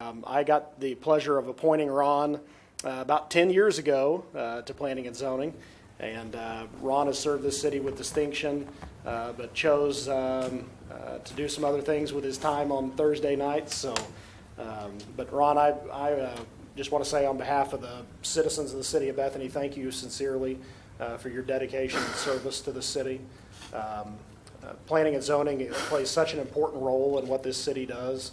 I got the pleasure of appointing Ron about 10 years ago to Planning and Zoning, and Ron has served this city with distinction, but chose to do some other things with his time on Thursday nights. So, but Ron, I just want to say on behalf of the citizens of the city of Bethany, thank you sincerely for your dedication and service to the city. Planning and zoning plays such an important role in what this city does.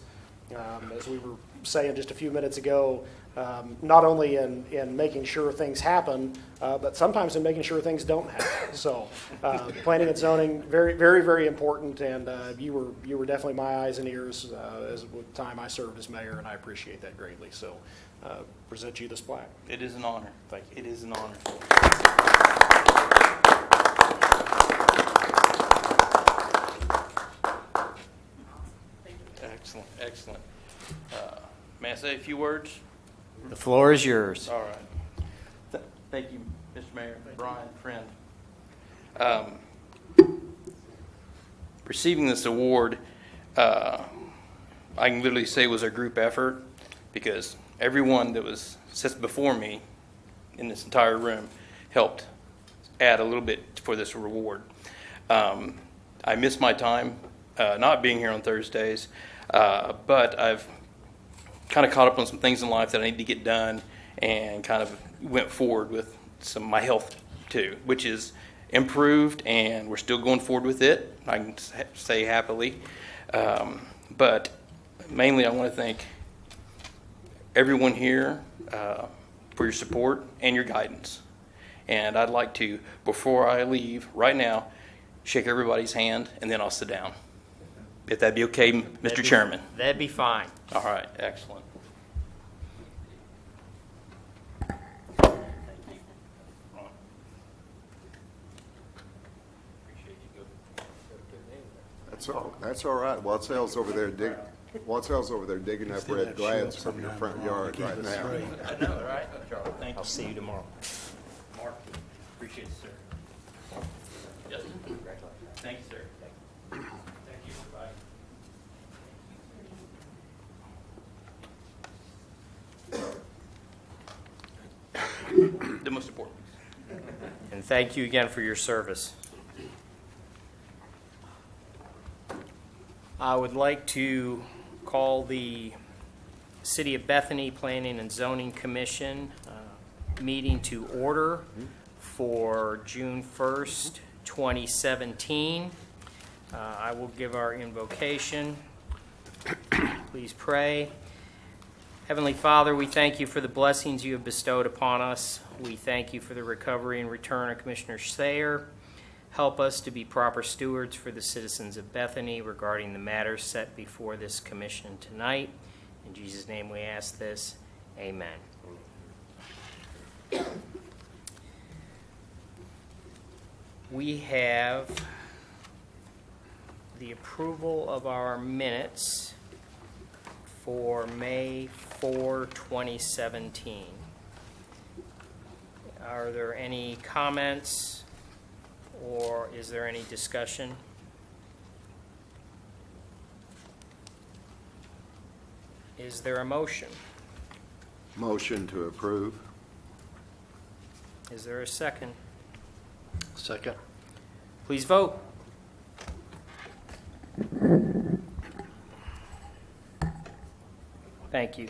As we were saying just a few minutes ago, not only in making sure things happen, but sometimes in making sure things don't happen. So planning and zoning, very, very, very important, and you were definitely my eyes and ears as the time I served as mayor, and I appreciate that greatly. So present you this plaque. It is an honor. Thank you. It is an honor. Excellent, excellent. May I say a few words? The floor is yours. All right. Thank you, Mr. Mayor, Brian, friend. Receiving this award, I can literally say was a group effort because everyone that was sits before me in this entire room helped add a little bit for this reward. I miss my time not being here on Thursdays, but I've kind of caught up on some things in life that I need to get done and kind of went forward with some of my health too, which is improved, and we're still going forward with it, I can say happily. But mainly I want to thank everyone here for your support and your guidance. And I'd like to, before I leave right now, shake everybody's hand, and then I'll sit down. If that'd be okay, Mr. Chairman. That'd be fine. All right, excellent. That's all right. Watsell's over there digging up red glads from your front yard right now. I know, right? Charles, thank you. I'll see you tomorrow. Mark, appreciate it, sir. Justin, thank you, sir. Thank you, everybody. The most important. And thank you again for your service. I would like to call the City of Bethany Planning and Zoning Commission meeting to order for June 1st, 2017. I will give our invocation. Please pray. Heavenly Father, we thank you for the blessings you have bestowed upon us. We thank you for the recovery and return of Commissioner Sayer. Help us to be proper stewards for the citizens of Bethany regarding the matters set before this commission tonight. In Jesus' name we ask this. Amen. We have the approval of our minutes for May 4, 2017. Are there any comments or is there any discussion? Is there a motion? Motion to approve. Is there a second? Second. Please vote. Thank you.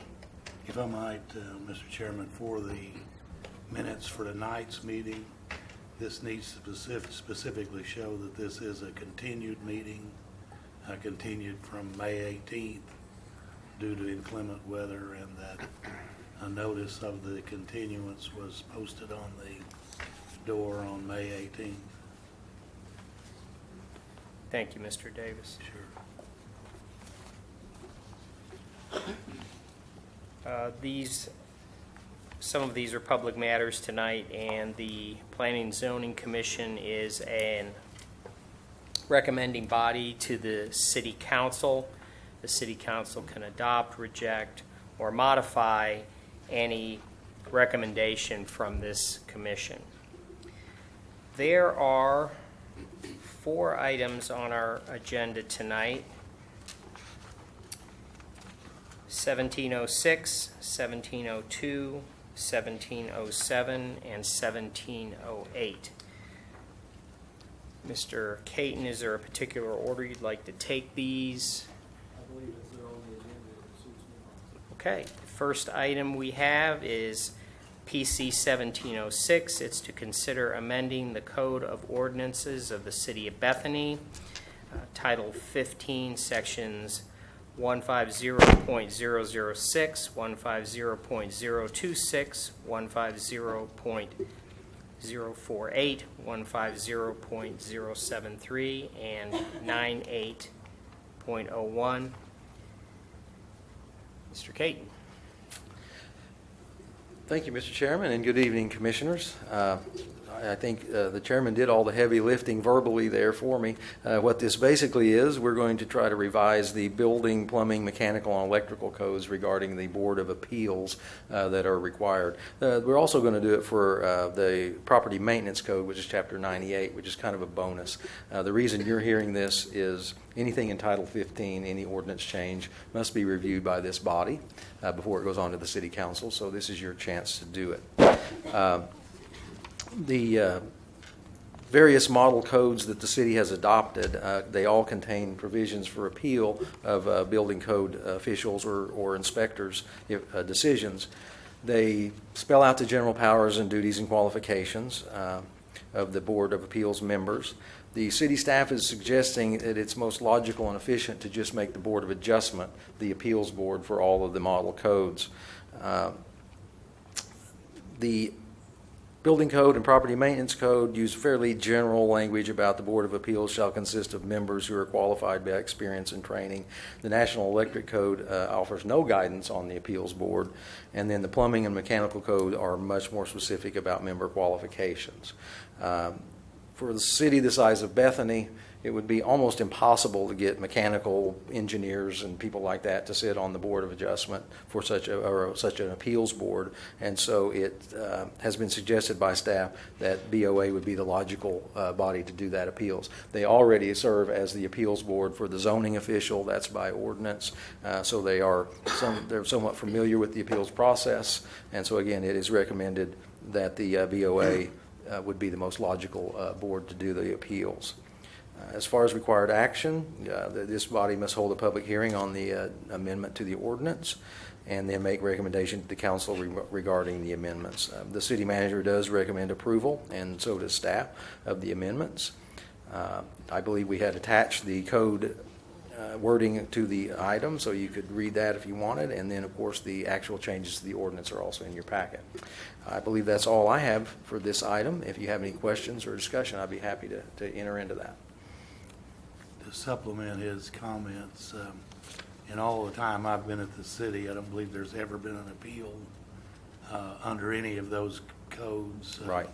If I might, Mr. Chairman, for the minutes for tonight's meeting, this needs to specifically show that this is a continued meeting, continued from May 18th due to inclement weather, and that a notice of the continuance was posted on the door on May 18th. Thank you, Mr. Davis. Sure. Some of these are public matters tonight, and the Planning and Zoning Commission is an recommending body to the City Council. The City Council can adopt, reject, or modify any recommendation from this commission. There are 4 items on our agenda tonight. 1706, 1702, 1707, and 1708. Mr. Caton, is there a particular order you'd like to take these? I believe it's their only agenda that suits me. Okay, the first item we have is PC 1706. It's to consider amending the Code of Ordinances of the City of Bethany, Title 15, Sections 150.006, 150.026, 150.048, 150.073, and 98.01. Mr. Caton. Thank you, Mr. Chairman, and good evening, Commissioners. I think the chairman did all the heavy lifting verbally there for me. What this basically is, we're going to try to revise the building, plumbing, mechanical, and electrical codes regarding the Board of Appeals that are required. We're also going to do it for the Property Maintenance Code, which is Chapter 98, which is kind of a bonus. The reason you're hearing this is anything in Title 15, any ordinance change, must be reviewed by this body before it goes on to the City Council, so this is your chance to do it. The various model codes that the city has adopted, they all contain provisions for appeal of building code officials or inspectors' decisions. They spell out the general powers and duties and qualifications of the Board of Appeals members. The city staff is suggesting that it's most logical and efficient to just make the Board of Adjustment the appeals board for all of the model codes. The Building Code and Property Maintenance Code use fairly general language about the Board of Appeals shall consist of members who are qualified by experience and training. The National Electric Code offers no guidance on the appeals board. And then the Plumbing and Mechanical Code are much more specific about member qualifications. For the city the size of Bethany, it would be almost impossible to get mechanical engineers and people like that to sit on the Board of Adjustment for such an appeals board. And so it has been suggested by staff that BOA would be the logical body to do that appeals. They already serve as the appeals board for the zoning official. That's by ordinance. So they're somewhat familiar with the appeals process. And so again, it is recommended that the BOA would be the most logical board to do the appeals. As far as required action, this body must hold a public hearing on the amendment to the ordinance and then make recommendation to the council regarding the amendments. The city manager does recommend approval, and so does staff, of the amendments. I believe we had attached the code wording to the item, so you could read that if you wanted, and then, of course, the actual changes to the ordinance are also in your packet. I believe that's all I have for this item. If you have any questions or discussion, I'd be happy to enter into that. To supplement his comments, in all the time I've been at the city, I don't believe there's ever been an appeal under any of those codes Right.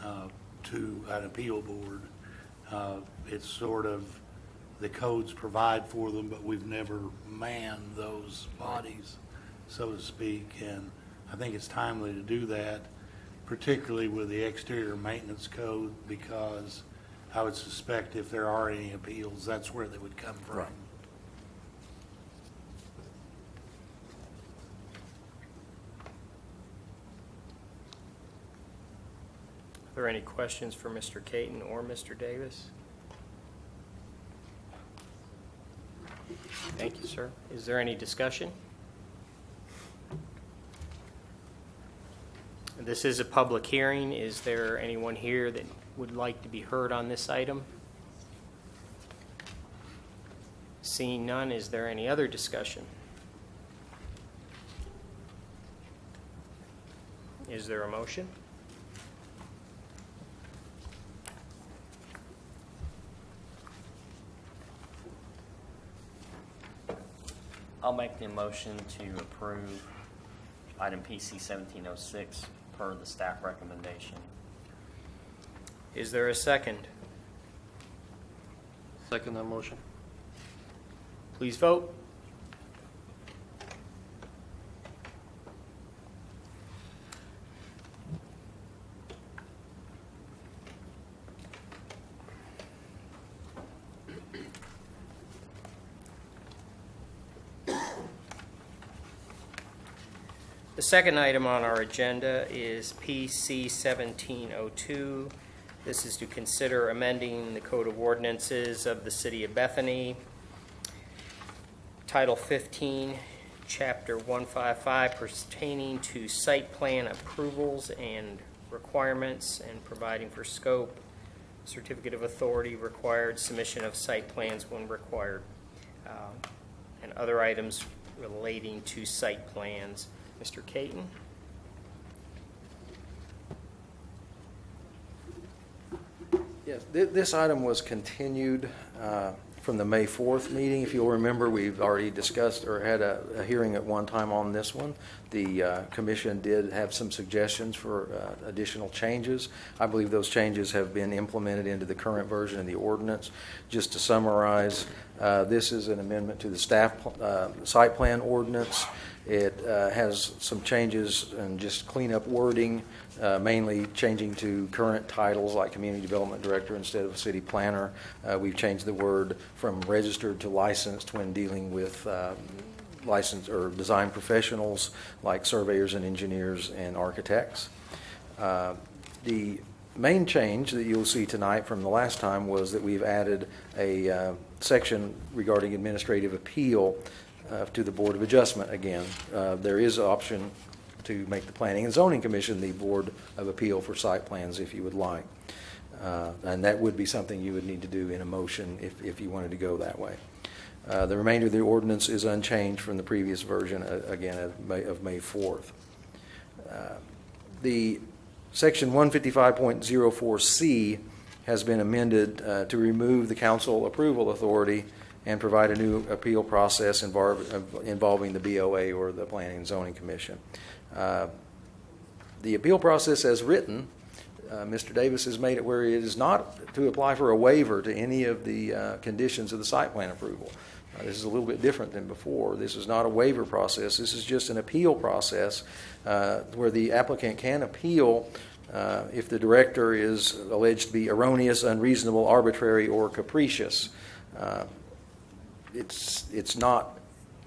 To an appeal board. It's sort of, the codes provide for them, but we've never manned those bodies, so to speak. And I think it's timely to do that, particularly with the exterior maintenance code, because I would suspect if there are any appeals, that's where they would come from. Right. Are there any questions for Mr. Caton or Mr. Davis? Thank you, sir. Is there any discussion? This is a public hearing. Is there anyone here that would like to be heard on this item? Seeing none, is there any other discussion? Is there a motion? I'll make the motion to approve item PC 1706 per the staff recommendation. Is there a second? Second that motion. Please vote. The second item on our agenda is PC 1702. This is to consider amending the Code of Ordinances of the City of Bethany, Title 15, Chapter 155, pertaining to site plan approvals and requirements, and providing for scope, certificate of authority required, submission of site plans when required, and other items relating to site plans. Mr. Caton? Yes, this item was continued from the May 4th meeting. If you'll remember, we've already discussed or had a hearing at one time on this one. The commission did have some suggestions for additional changes. I believe those changes have been implemented into the current version of the ordinance. Just to summarize, this is an amendment to the staff site plan ordinance. It has some changes and just cleanup wording, mainly changing to current titles like Community Development Director instead of City Planner. We've changed the word from registered to licensed when dealing with licensed or design professionals like surveyors and engineers and architects. The main change that you'll see tonight from the last time was that we've added a section regarding administrative appeal to the Board of Adjustment again. There is an option to make the Planning and Zoning Commission the Board of Appeal for site plans if you would like. And that would be something you would need to do in a motion if you wanted to go that way. The remainder of the ordinance is unchanged from the previous version, again, of May 4th. The Section 155.04C has been amended to remove the council approval authority and provide a new appeal process involving the BOA or the Planning and Zoning Commission. The appeal process as written, Mr. Davis has made it where it is not to apply for a waiver to any of the conditions of the site plan approval. This is a little bit different than before. This is not a waiver process. This is just an appeal process where the applicant can appeal if the director is alleged to be erroneous, unreasonable, arbitrary, or capricious. It's not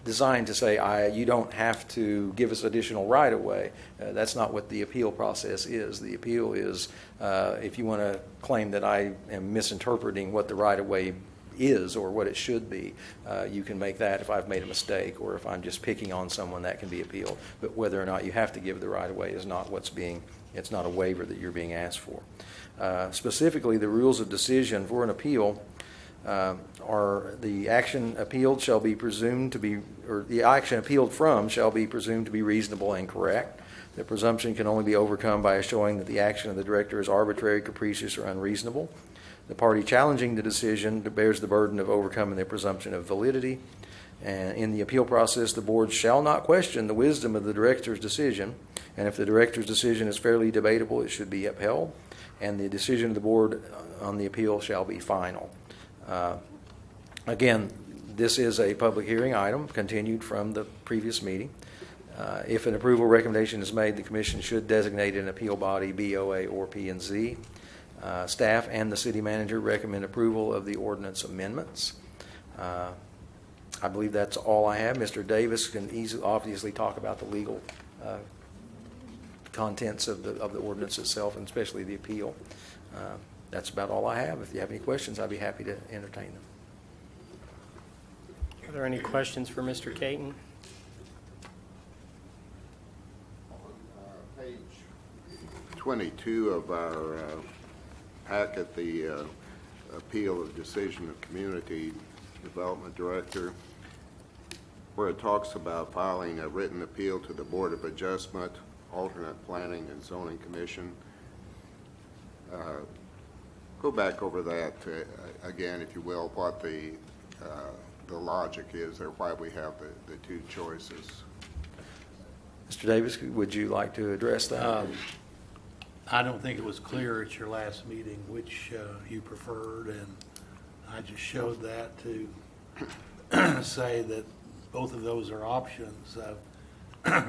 designed to say, you don't have to give us additional right-of-way. That's not what the appeal process is. The appeal is if you want to claim that I am misinterpreting what the right-of-way is or what it should be, you can make that if I've made a mistake or if I'm just picking on someone, that can be appealed. But whether or not you have to give the right-of-way is not it's not a waiver that you're being asked for. Specifically, the rules of decision for an appeal are the action appealed shall be presumed to be, or the action appealed from shall be presumed to be reasonable and correct. The presumption can only be overcome by showing that the action of the director is arbitrary, capricious, or unreasonable. The party challenging the decision bears the burden of overcoming the presumption of validity. And in the appeal process, the board shall not question the wisdom of the director's decision. And if the director's decision is fairly debatable, it should be upheld. And the decision of the board on the appeal shall be final. Again, this is a public hearing item continued from the previous meeting. If an approval recommendation is made, the commission should designate an appeal body, BOA or P&Z. Staff and the city manager recommend approval of the ordinance amendments. I believe that's all I have. Mr. Davis can obviously talk about the legal contents of the ordinance itself, and especially the appeal. That's about all I have. If you have any questions, I'd be happy to entertain them. Are there any questions for Mr. Caton? Page 22 of our packet, the appeal of decision of Community Development Director, where it talks about filing a written appeal to the Board of Adjustment, alternate Planning and Zoning Commission. Go back over that again, if you will, what the logic is there, why we have the two choices. Mr. Davis, would you like to address that? I don't think it was clear at your last meeting which you preferred, and I just showed that to say that both of those are options.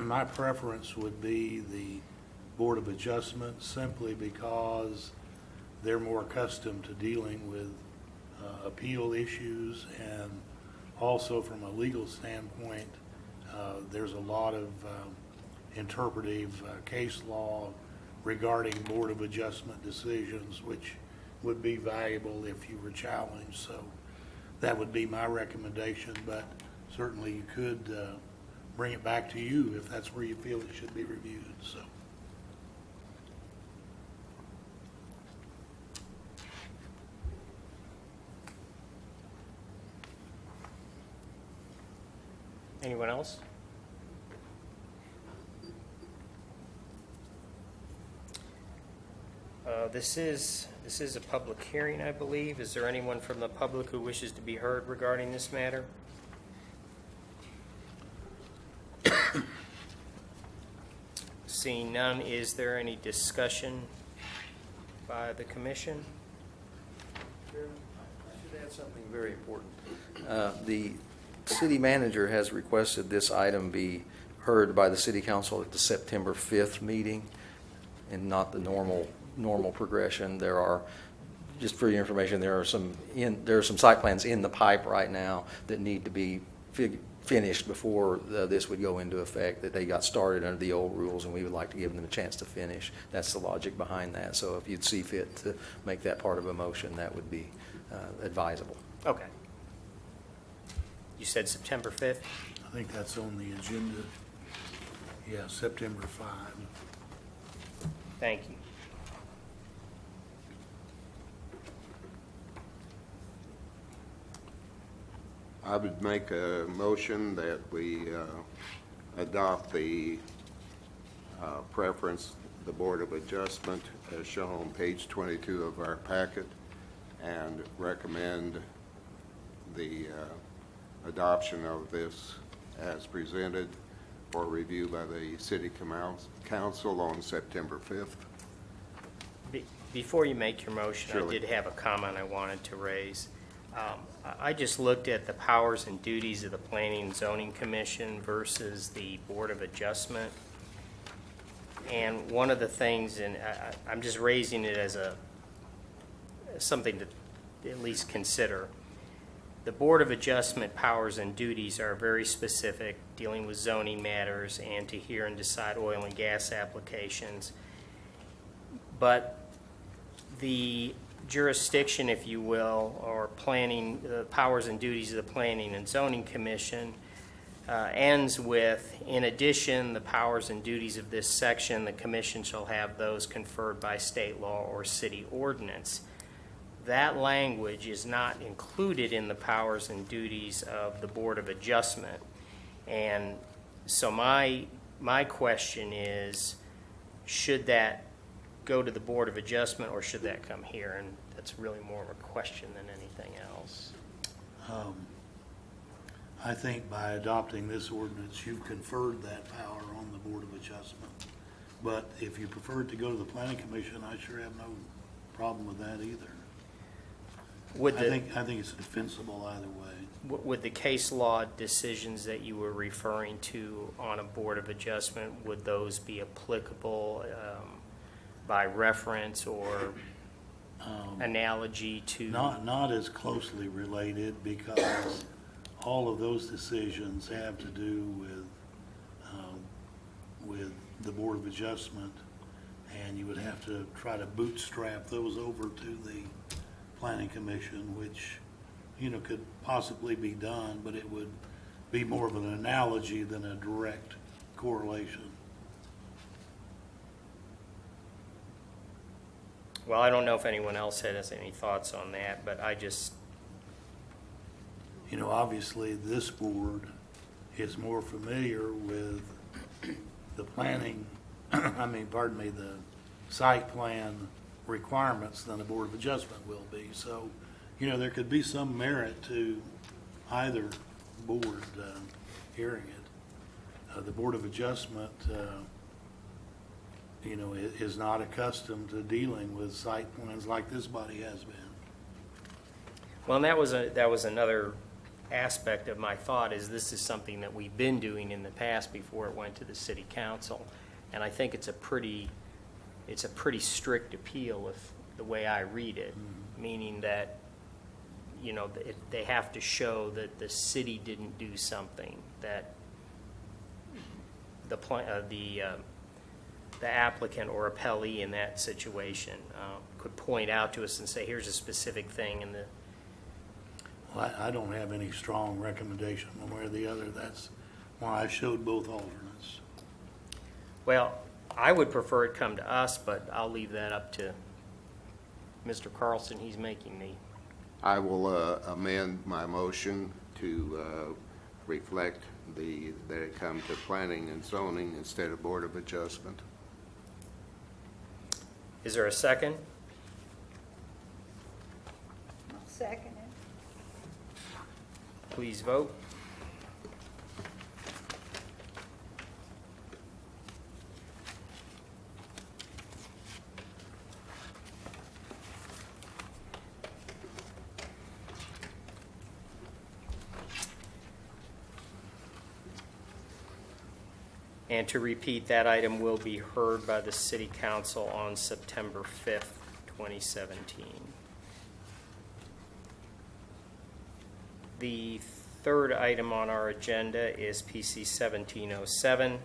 My preference would be the Board of Adjustment, simply because they're more accustomed to dealing with appeal issues, and also from a legal standpoint, there's a lot of interpretive case law regarding Board of Adjustment decisions, which would be valuable if you were challenged. So that would be my recommendation, but certainly you could bring it back to you if that's where you feel it should be reviewed, so. Anyone else? This is a public hearing, I believe. Is there anyone from the public who wishes to be heard regarding this matter? Seeing none, is there any discussion by the commission? I should add something very important. The city manager has requested this item be heard by the city council at the September 5th meeting and not the normal progression. There are, just for your information, there are some site plans in the pipe right now that need to be finished before this would go into effect, that they got started under the old rules, and we would like to give them a chance to finish. That's the logic behind that. So if you'd see fit to make that part of a motion, that would be advisable. Okay. You said September 5th? I think that's on the agenda. Yeah, September 5. Thank you. I would make a motion that we adopt the preference, the Board of Adjustment, as shown on page 22 of our packet, and recommend the adoption of this as presented for review by the City Council on September 5th. Before you make your motion, I Surely. did have a comment I wanted to raise. I just looked at the powers and duties of the Planning and Zoning Commission versus the Board of Adjustment. And one of the things, and I'm just raising it as something to at least consider. The Board of Adjustment powers and duties are very specific, dealing with zoning matters and to hear and decide oil and gas applications. But the jurisdiction, if you will, or planning, the powers and duties of the Planning and Zoning Commission ends with, in addition, the powers and duties of this section, the commission shall have those conferred by state law or city ordinance. That language is not included in the powers and duties of the Board of Adjustment. And so my question is, should that go to the Board of Adjustment or should that come here? And that's really more of a question than anything else. I think by adopting this ordinance, you've conferred that power on the Board of Adjustment. But if you prefer to go to the Planning Commission, I sure have no problem with that either. I think it's defensible either way. Would the case law decisions that you were referring to on a Board of Adjustment, would those be applicable by reference or analogy to? Not as closely related, because all of those decisions have to do with the Board of Adjustment, and you would have to try to bootstrap those over to the Planning Commission, which, could possibly be done, but it would be more of an analogy than a direct correlation. Well, I don't know if anyone else has any thoughts on that, but I just, Obviously, this board is more familiar with the planning, the site plan requirements than the Board of Adjustment will be. So, there could be some merit to either board hearing it. The Board of Adjustment, is not accustomed to dealing with site plans like this body has been. well, and that was another aspect of my thought, is this is something that we've been doing in the past before it went to the City Council. And I think it's a pretty strict appeal, if the way I read it, meaning that, they have to show that the city didn't do something, that the applicant or appellee in that situation could point out to us and say, here's a specific thing in the, Well, I don't have any strong recommendation one way or the other. That's why I showed both alternates. well, I would prefer it come to us, but I'll leave that up to Mr. Carlson. He's making the, I will amend my motion to reflect that it come to planning and zoning instead of Board of Adjustment. is there a second? I'll second it. Please vote. And to repeat, that item will be heard by the City Council on September 5th, 2017. The third item on our agenda is PC 1707.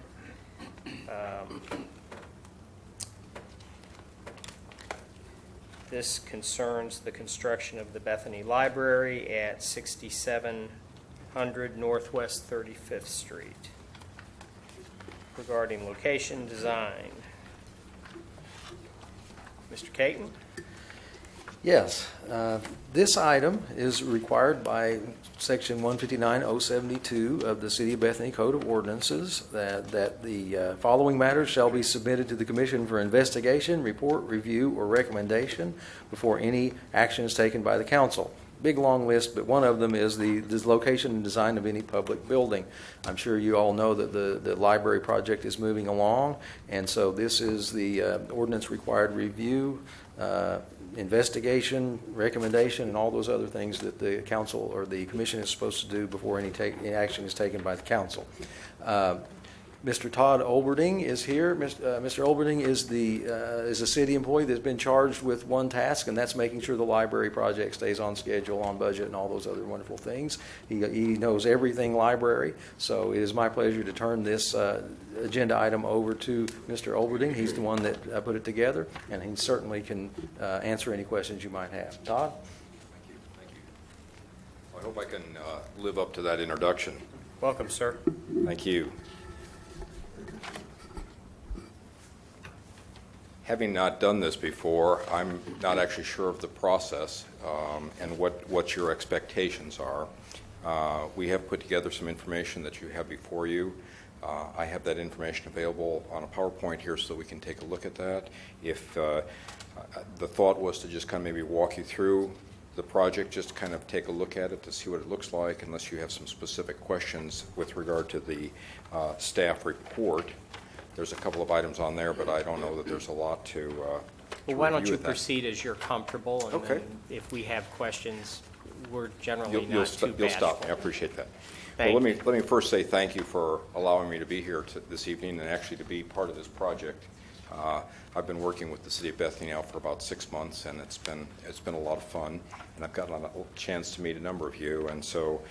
This concerns the construction of the Bethany Library at 6700 Northwest 35th Street. Regarding location design. Mr. Caton? Yes, this item is required by Section 159.072 of the City of Bethany Code of Ordinances that the following matters shall be submitted to the Commission for investigation, report, review, or recommendation before any action is taken by the council. Big, long list, but one of them is the location and design of any public building. I'm sure you all know that the library project is moving along, and so this is the ordinance required review, investigation, recommendation, and all those other things that the council or the commission is supposed to do before any action is taken by the council. Mr. Todd Olberding is here. Mr. Olberding is a city employee that's been charged with one task, and that's making sure the library project stays on schedule, on budget, and all those other wonderful things. He knows everything library, so it is my pleasure to turn this agenda item over to Mr. Olberding. He's the one that put it together, and he certainly can answer any questions you might have. Todd? Thank you. I hope I can live up to that introduction. Welcome, sir. Thank you. Having not done this before, I'm not actually sure of the process and what your expectations are. We have put together some information that you have before you. I have that information available on a PowerPoint here so we can take a look at that. If the thought was to just kind of maybe walk you through the project, just kind of take a look at it to see what it looks like, unless you have some specific questions with regard to the staff report. There's a couple of items on there, but I don't know that there's a lot to Well, why don't review you with that. proceed as you're comfortable, and Okay. then if we have questions, we're generally You'll not too you'll stop me. I bashful. appreciate that. Thank Well, you. let me first say thank you for allowing me to be here this evening and actually to be part of this project. I've been working with the City of Bethany now for about 6 months, and it's been a lot of fun, and I've gotten a chance to meet a number of you, and so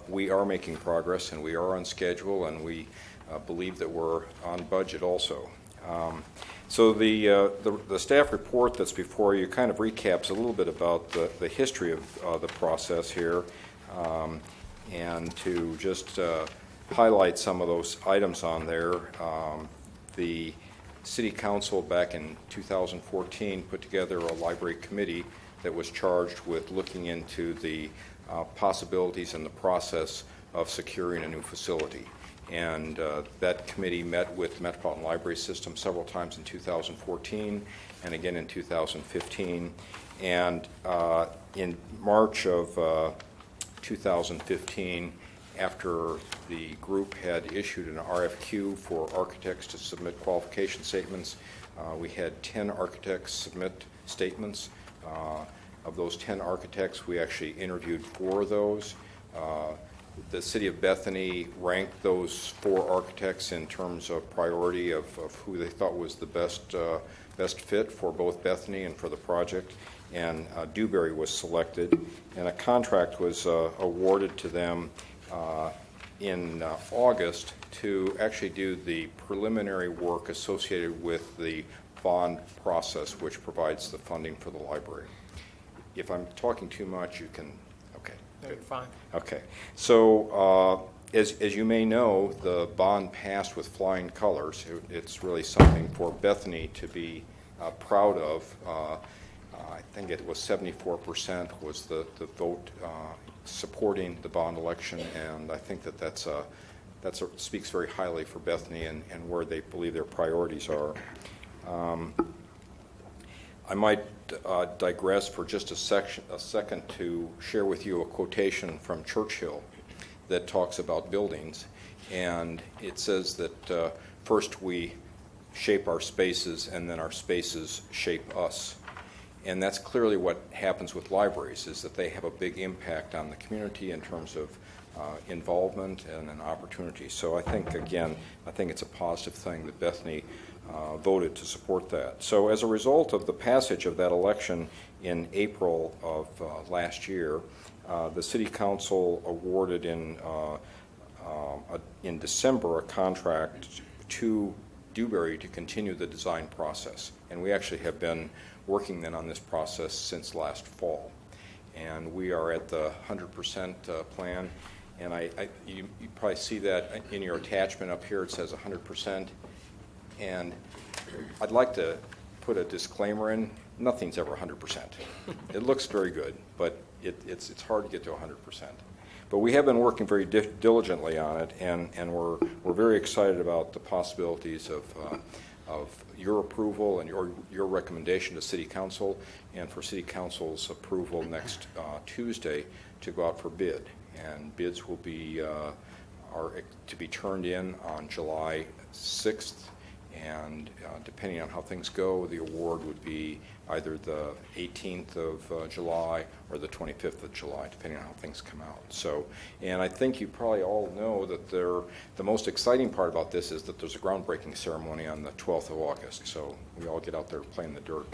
we are making progress, and we are on schedule, and we believe that we're on budget also. So the staff report that's before you kind of recaps a little bit about the history of the process here, and to just highlight some of those items on there. The City Council back in 2014 put together a library committee that was charged with looking into the possibilities and the process of securing a new facility. And that committee met with Metropolitan Library System several times in 2014 and again in 2015. And in March of 2015, after the group had issued an RFQ for architects to submit qualification statements, we had 10 architects submit statements. Of those 10 architects, we actually interviewed 4 of those. The City of Bethany ranked those 4 architects in terms of priority of who they thought was the best fit for both Bethany and for the project. And Dewberry was selected, and a contract was awarded to them in August to actually do the preliminary work associated with the bond process, which provides the funding for the library. If I'm talking too much, you can, okay. No, you're fine. Okay. So as you may know, the bond passed with flying colors. It's really something for Bethany to be proud of. I think it was 74% was the vote supporting the bond election, and I think that speaks very highly for Bethany and where they believe their priorities are. I might digress for just a second to share with you a quotation from Churchill that talks about buildings, and it says that first we shape our spaces and then our spaces shape us. And that's clearly what happens with libraries, is that they have a big impact on the community in terms of involvement and an opportunity. So I think it's a positive thing that Bethany voted to support that. So as a result of the passage of that election in April of last year, the City Council awarded in December a contract to Dewberry to continue the design process. And we actually have been working then on this process since last fall. And we are at the 100% plan. And you probably see that in your attachment up here. It says 100%. And I'd like to put a disclaimer in. Nothing's ever 100%. It looks very good, but it's hard to get to 100%. But we have been working very diligently on it, and we're very excited about the possibilities of your approval and your recommendation to City Council, and for City Council's approval next Tuesday to go out for bid. And bids will be are to be turned in on July 6th, and depending on how things go, the award would be either the 18th of July or the 25th of July, depending on how things come out. So, and I think you probably all know that the most exciting part about this is that there's a groundbreaking ceremony on the 12th of August. So we all get out there playing the dirt.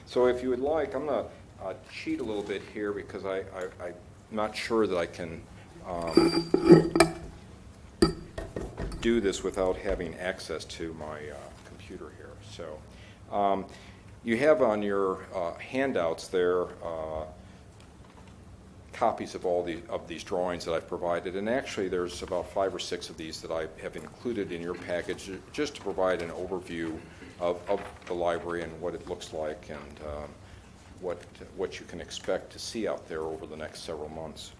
So if you would like, I'm going to cheat a little bit here because I'm not sure that I can do this without having access to my computer here. So you have on your handouts there copies of all of these drawings that I've provided, and actually there's about 5 or 6 of these that I have included in your package just to provide an overview of the library and what it looks like and what you can expect to see out there over the next several months.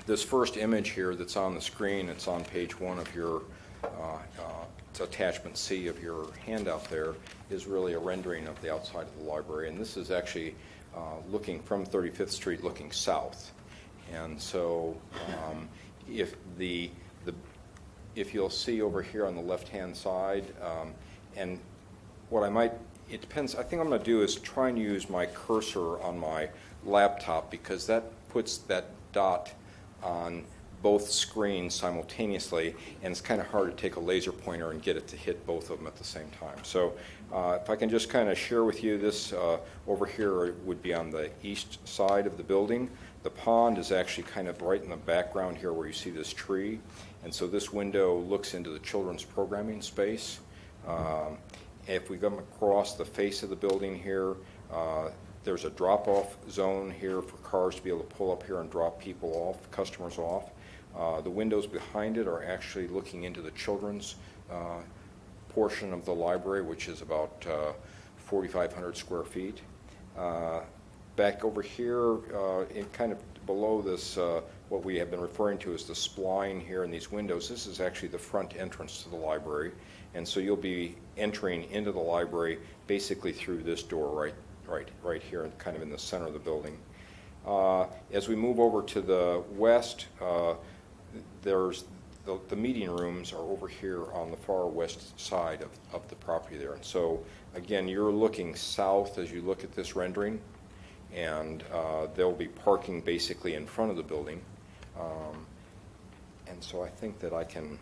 This first image here that's on the screen, it's on page 1 of your it's attachment C of your handout there, is really a rendering of the outside of the library. And this is actually looking from 35th Street looking south. And so if you'll see over here on the left-hand side, and what it depends, I think I'm going to do is try and use my cursor on my laptop because that puts that dot on both screens simultaneously, and it's kind of hard to take a laser pointer and get it to hit both of them at the same time. So if I can just kind of share with you this, over here would be on the east side of the building. The pond is actually kind of right in the background here where you see this tree, and so this window looks into the children's programming space. If we come across the face of the building here, there's a drop-off zone here for cars to be able to pull up here and drop people off, customers off. The windows behind it are actually looking into the children's portion of the library, which is about 4,500 square feet. Back over here, in kind of below this, what we have been referring to as the spline here in these windows, this is actually the front entrance to the library. And so you'll be entering into the library basically through this door right here, kind of in the center of the building. As we move over to the west, there's the meeting rooms are over here on the far west side of the property there. And so, again, you're looking south as you look at this rendering, and there'll be parking basically in front of the building. And so I think that I can,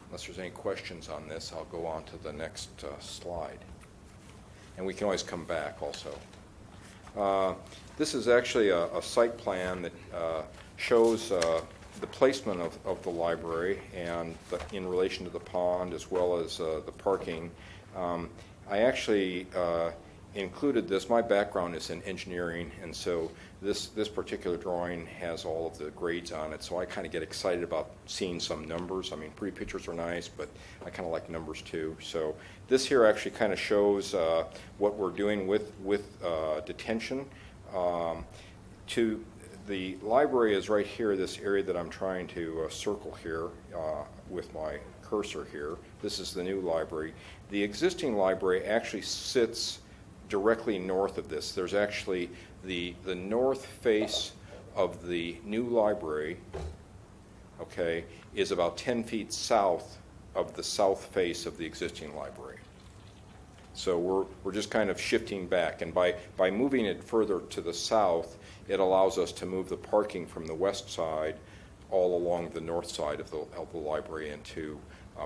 unless there's any questions on this, I'll go on to the next slide. And we can always come back also. This is actually a site plan that shows the placement of the library and in relation to the pond as well as the parking, I actually included this. My background is in engineering, and so this particular drawing has all of the grades on it, so I kind of get excited about seeing some numbers. I mean, pretty pictures are nice, but I kind of like numbers too. So this here actually kind of shows what we're doing with detention. To the library is right here, this area that I'm trying to circle here with my cursor here. This is the new library. The existing library actually sits directly north of this. There's actually the north face of the new library, okay, is about 10 feet south of the south face of the existing library. So we're just kind of shifting back, and by moving it further to the south, it allows us to move the parking from the west side all along the north side of the library and to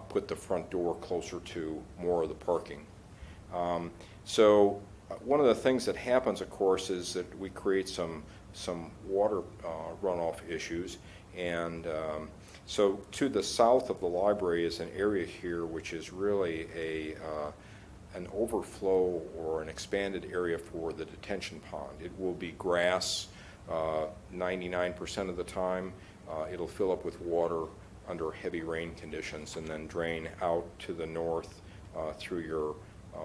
put the front door closer to more of the parking. So one of the things that happens, of course, is that we create some water runoff issues, and so to the south of the library is an area here which is really an overflow or an expanded area for the detention pond. It will be grass 99% of the time. It'll fill up with water under heavy rain conditions and then drain out to the north through your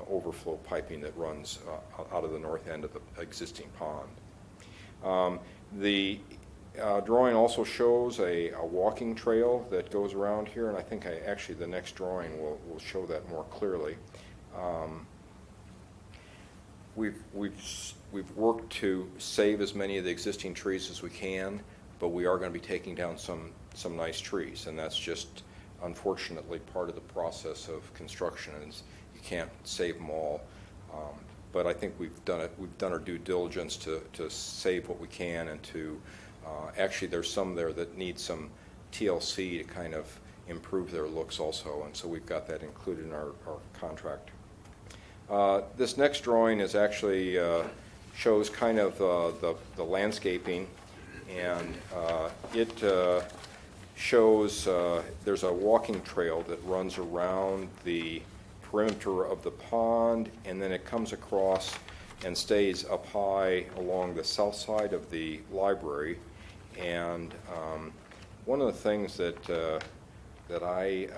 overflow piping that runs out of the north end of the existing pond. The drawing also shows a walking trail that goes around here, and I think actually the next drawing will show that more clearly. We've worked to save as many of the existing trees as we can, but we are going to be taking down some nice trees, and that's just unfortunately part of the process of construction. And you can't save them all, but I think we've done our due diligence to save what we can, and to actually there's some there that need some TLC to kind of improve their looks also, and so we've got that included in our contract. This next drawing is actually shows kind of the landscaping, and it shows there's a walking trail that runs around the perimeter of the pond, and then it comes across and stays up high along the south side of the library. And one of the things that I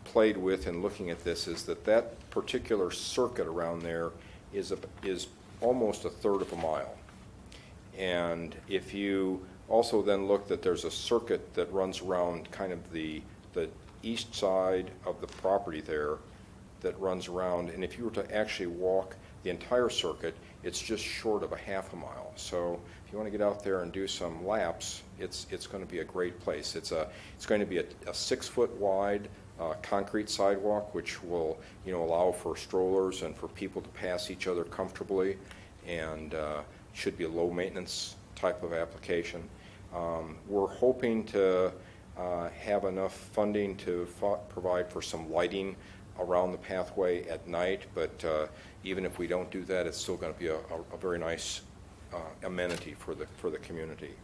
played with in looking at this is that particular circuit around there is almost a third of a mile. And if you also then look that there's a circuit that runs around kind of the east side of the property there that runs around, and if you were to actually walk the entire circuit, it's just short of a half a mile. So if you want to get out there and do some laps, it's going to be a great place. It's going to be a 6-foot wide concrete sidewalk, which will allow for strollers and for people to pass each other comfortably, and should be a low maintenance type of application. We're hoping to have enough funding to provide for some lighting around the pathway at night, but even if we don't do that, it's still going to be a very nice amenity for the community.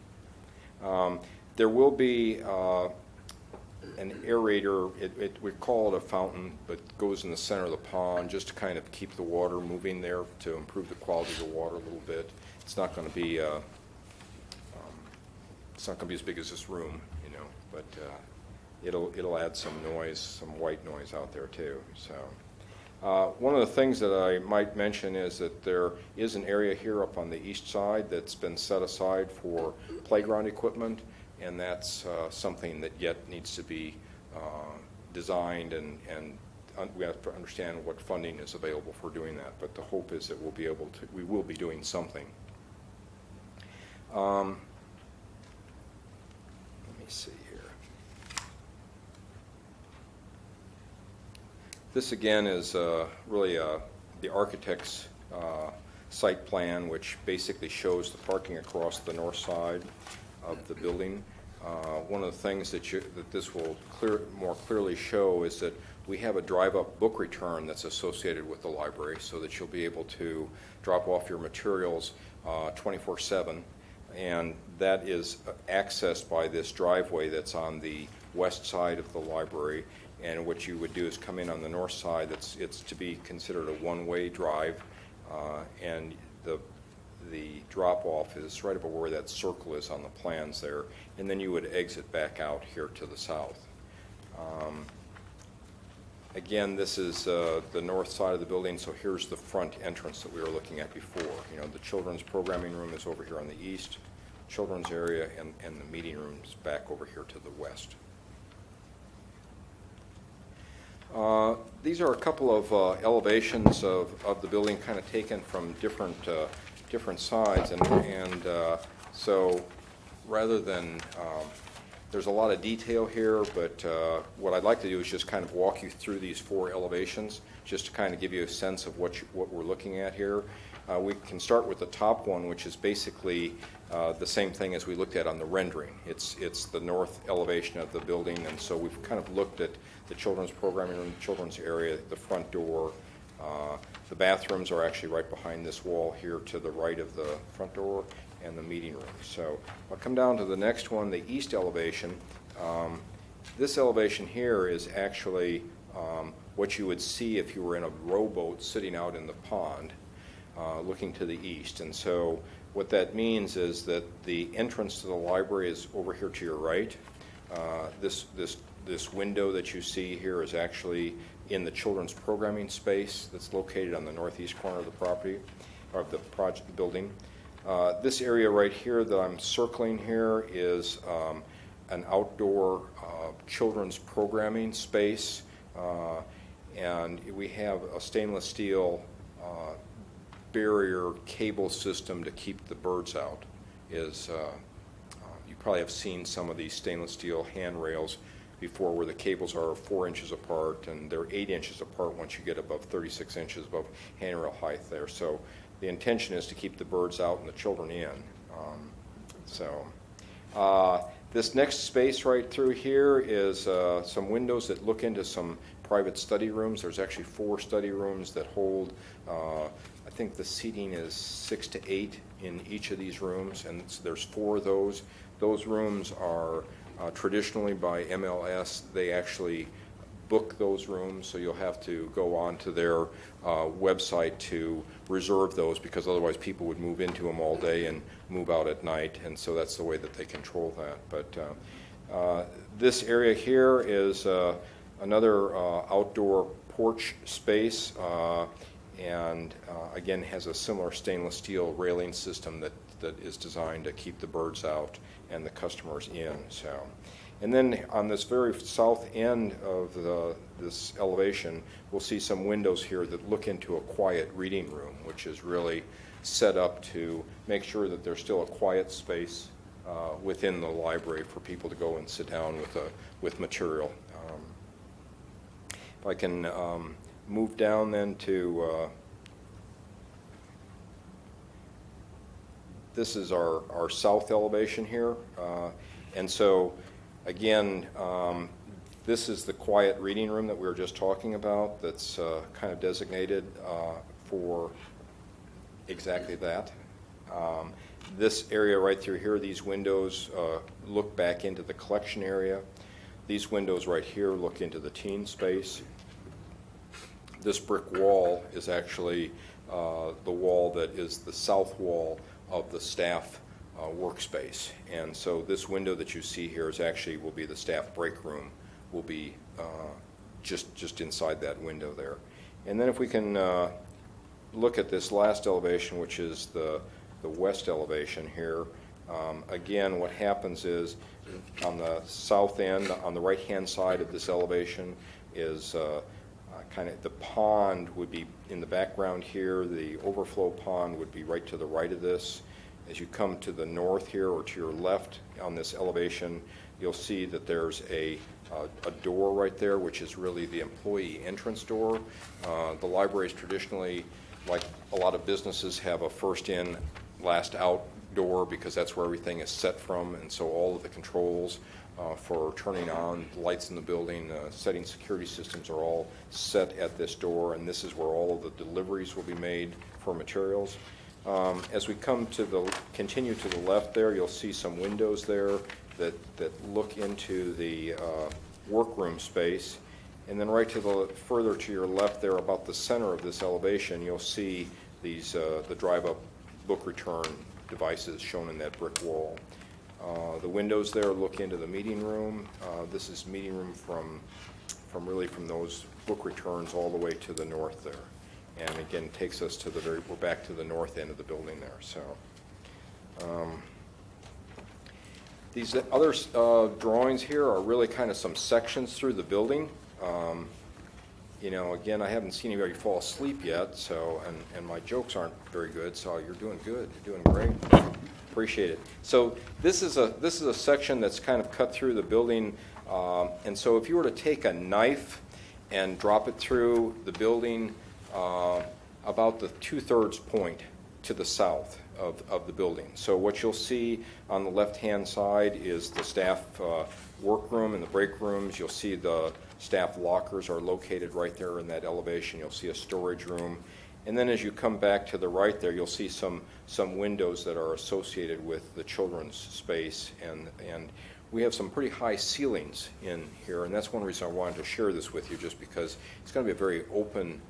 There will be an aerator. We call it a fountain, but goes in the center of the pond just to kind of keep the water moving there to improve the quality of the water a little bit. It's not going to be as big as this room, but it'll add some noise, some white noise out there too. So one of the things that I might mention is that there is an area here up on the east side that's been set aside for playground equipment, and that's something that yet needs to be designed, and we have to understand what funding is available for doing that. But the hope is that we will be doing something. Let me see here. This again is really the architect's site plan, which basically shows the parking across the north side of the building. One of the things that this will more clearly show is that we have a drive-up book return that's associated with the library, so that you'll be able to drop off your materials 24/7. and that is accessed by this driveway that's on the west side of the library. And what you would do is come in on the north side. It's to be considered a one-way drive, and the drop-off is right about where that circle is on the plans there, and then you would exit back out here to the south. Again, this is the north side of the building, so here's the front entrance that we were looking at before. You know, the children's programming room is over here on the east, children's area, and the meeting room's back over here to the west. These are a couple of elevations of the building, kind of taken from different sides, and so rather than there's a lot of detail here, but what I'd like to do is just kind of walk you through these 4 elevations, just to kind of give you a sense of what we're looking at here. We can start with the top one, which is basically the same thing as we looked at on the rendering. It's the north elevation of the building, and so we've kind of looked at the children's programming room, the children's area, the front door. The bathrooms are actually right behind this wall here to the right of the front door, and the meeting room. So I'll come down to the next one, the east elevation. This elevation here is actually what you would see if you were in a rowboat sitting out in the pond looking to the east. And so what that means is that the entrance to the library is over here to your right. This window that you see here is actually in the children's programming space that's located on the northeast corner of the property, or of the project building. This area right here that I'm circling here is an outdoor children's programming space, and we have a stainless steel barrier cable system to keep the birds out. You probably have seen some of these stainless steel handrails before, where the cables are 4 inches apart, and they're 8 inches apart once you get above 36 inches above handrail height there. So the intention is to keep the birds out and the children in. This next space right through here is some windows that look into some private study rooms. There's actually 4 study rooms that hold, I think the seating is 6 to 8 in each of these rooms, and so there's 4 of those. Those rooms are traditionally by MLS. They actually book those rooms, so you'll have to go on to their website to reserve those, because otherwise people would move into them all day and move out at night, and so that's the way that they control that. But this area here is another outdoor porch space, and again has a similar stainless steel railing system that is designed to keep the birds out and the customers in. So, and then on this very south end of this elevation, we'll see some windows here that look into a quiet reading room, which is really set up to make sure that there's still a quiet space within the library for people to go and sit down with material. If I can move down then to this is our south elevation here, and so again, this is the quiet reading room that we were just talking about, that's kind of designated for exactly that. This area right through here, these windows look back into the collection area. These windows right here look into the teen space. This brick wall is actually the wall that is the south wall of the staff workspace, and so this window that you see here will be the staff break room, will be just inside that window there. And then if we can look at this last elevation, which is the west elevation here, again what happens is on the south end, on the right hand side of this elevation, is kind of the pond would be in the background here. The overflow pond would be right to the right of this. As you come to the north here, or to your left on this elevation, you'll see that there's a door right there, which is really the employee entrance door. The libraries traditionally, like a lot of businesses, have a first in, last out door, because that's where everything is set from, and so all of the controls for turning on lights in the building, setting security systems are all set at this door, and this is where all of the deliveries will be made for materials. As we continue to the left there, you'll see some windows there that look into the workroom space. And then right further to your left there, about the center of this elevation, you'll see these the drive-up book return devices shown in that brick wall. The windows there look into the meeting room. This is meeting room from those book returns all the way to the north there. And again, takes us to we're back to the north end of the building there. So these other drawings here are really kind of some sections through the building. You know, again, I haven't seen anybody fall asleep yet, so, and my jokes aren't very good, so you're doing good, you're doing great. Appreciate it. So this is a section that's kind of cut through the building, and so if you were to take a knife and drop it through the building about the 2/3 point to the south of the building. So what you'll see on the left-hand side is the staff workroom and the break rooms. You'll see the staff lockers are located right there in that elevation. You'll see a storage room. And then as you come back to the right there, you'll see some windows that are associated with the children's space. And we have some pretty high ceilings in here, and that's one reason I wanted to share this with you, just because it's going to be a very open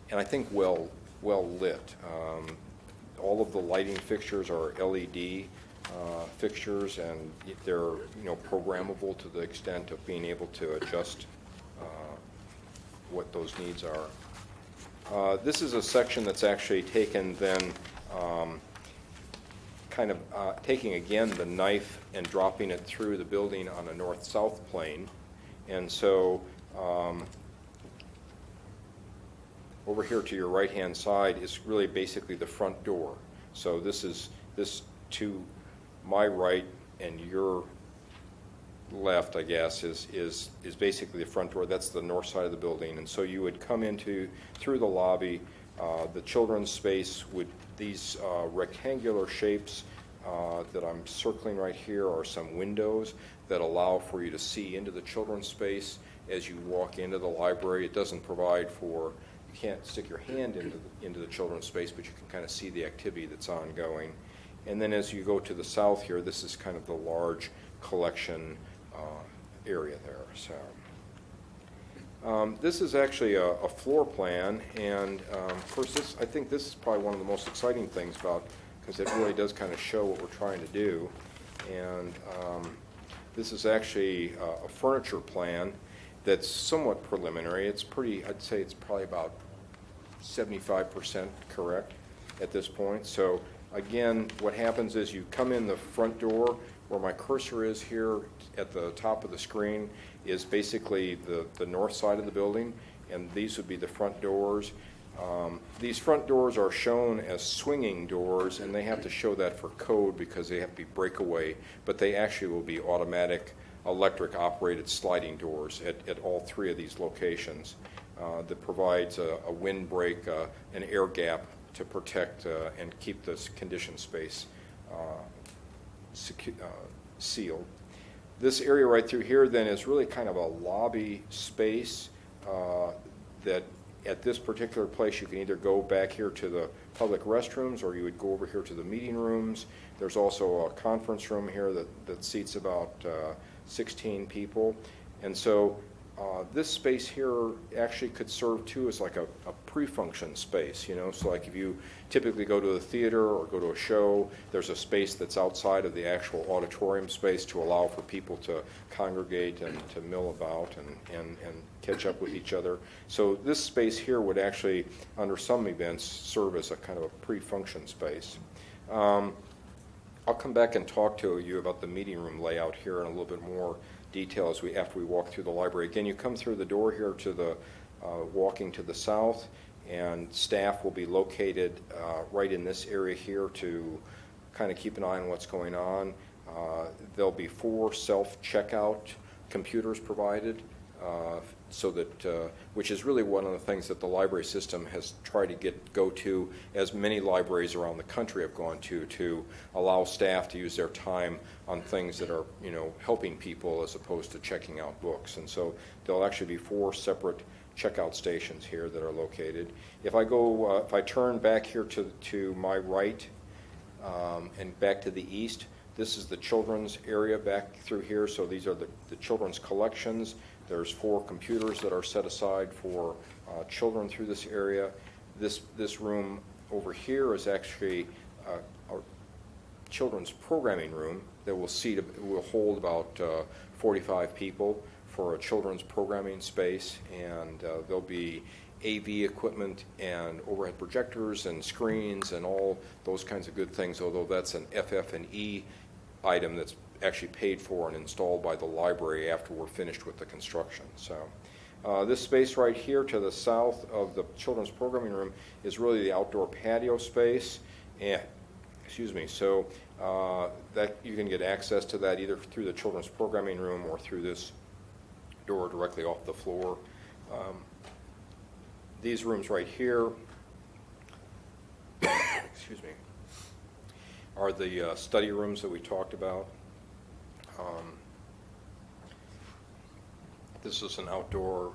and I think well lit. All of the lighting fixtures are LED fixtures, and they're programmable to the extent of being able to adjust what those needs are. This is a section that's actually taken then taking again the knife and dropping it through the building on a north-south plane. And so over here to your right-hand side is really basically the front door. So this to my right and your left, I guess, is basically the front door. That's the north side of the building. And so you would come through the lobby. The children's space would, these rectangular shapes that I'm circling right here are some windows that allow for you to see into the children's space as you walk into the library. It doesn't provide for, you can't stick your hand into the children's space, but you can kind of see the activity that's ongoing. And then as you go to the south here, this is kind of the large collection area there. So this is actually a floor plan, and of course I think this is probably one of the most exciting things because it really does kind of show what we're trying to do. And this is actually a furniture plan that's somewhat preliminary. It's pretty, I'd say it's probably about 75% correct at this point. So again, what happens is you come in the front door. Where my cursor is here at the top of the screen is basically the north side of the building, and these would be the front doors. These front doors are shown as swinging doors, and they have to show that for code because they have to be breakaway, but they actually will be automatic electric operated sliding doors at all three of these locations that provides a windbreak, an air gap to protect and keep this conditioned space sealed. This area right through here then is really kind of a lobby space that at this particular place you can either go back here to the public restrooms or you would go over here to the meeting rooms. There's also a conference room here that seats about 16 people. And so this space here actually could serve too as like a pre-function space, so like if you typically go to the theater or go to a show, there's a space that's outside of the actual auditorium space to allow for people to congregate and to mill about and catch up with each other. So this space here would actually, under some events, serve as a kind of a pre-function space. I'll come back and talk to you about the meeting room layout here in a little bit more detail after we walk through the library. Again, you come through the door here to the walking to the south, and staff will be located right in this area here to kind of keep an eye on what's going on. There'll be 4 self-checkout computers provided, so that which is really one of the things that the library system has tried to go to, as many libraries around the country have gone to allow staff to use their time on things that are helping people as opposed to checking out books. And so there'll actually be 4 separate checkout stations here that are located. If I turn back here to my right and back to the east, this is the children's area back through here. So these are the children's collections. There's 4 computers that are set aside for children through this area. This room over here is actually a children's programming room that will hold about 45 people for a children's programming space, and there'll be AV equipment and overhead projectors and screens and all those kinds of good things, although that's an FF&E item that's actually paid for and installed by the library after we're finished with the construction. So this space right here to the south of the children's programming room is really the outdoor patio space, and so that you can get access to that either through the children's programming room or through this door directly off the floor. These rooms right here are the study rooms that we talked about. This is an outdoor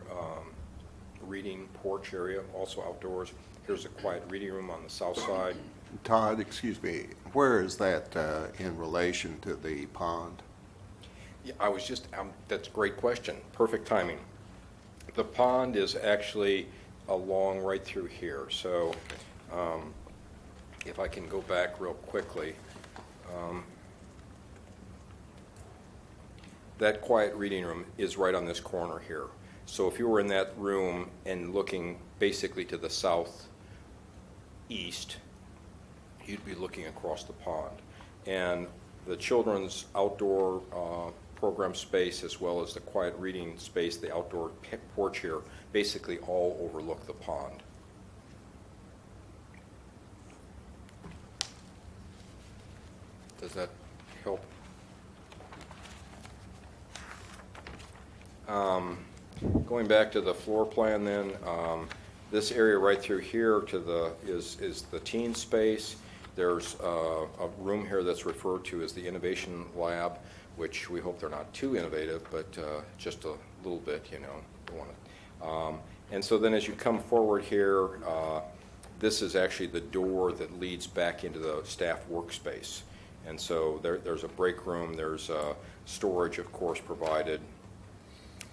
reading porch area, also outdoors. Here's a quiet reading room on the south side. Todd, excuse me, where is that in relation to the pond? Yeah, that's a great question. Perfect timing. The pond is actually along right through here. So if I can go back real quickly, that quiet reading room is right on this corner here. So if you were in that room and looking basically to the southeast, you'd be looking across the pond. And the children's outdoor program space, as well as the quiet reading space, the outdoor porch here, basically all overlook the pond. Does that help? Going back to the floor plan then, this area right through here is the teen space. There's a room here that's referred to as the Innovation Lab, which we hope they're not too innovative, but just a little bit, Don't want it. And so then as you come forward here, this is actually the door that leads back into the staff workspace. And so there's a break room, there's storage, of course, provided.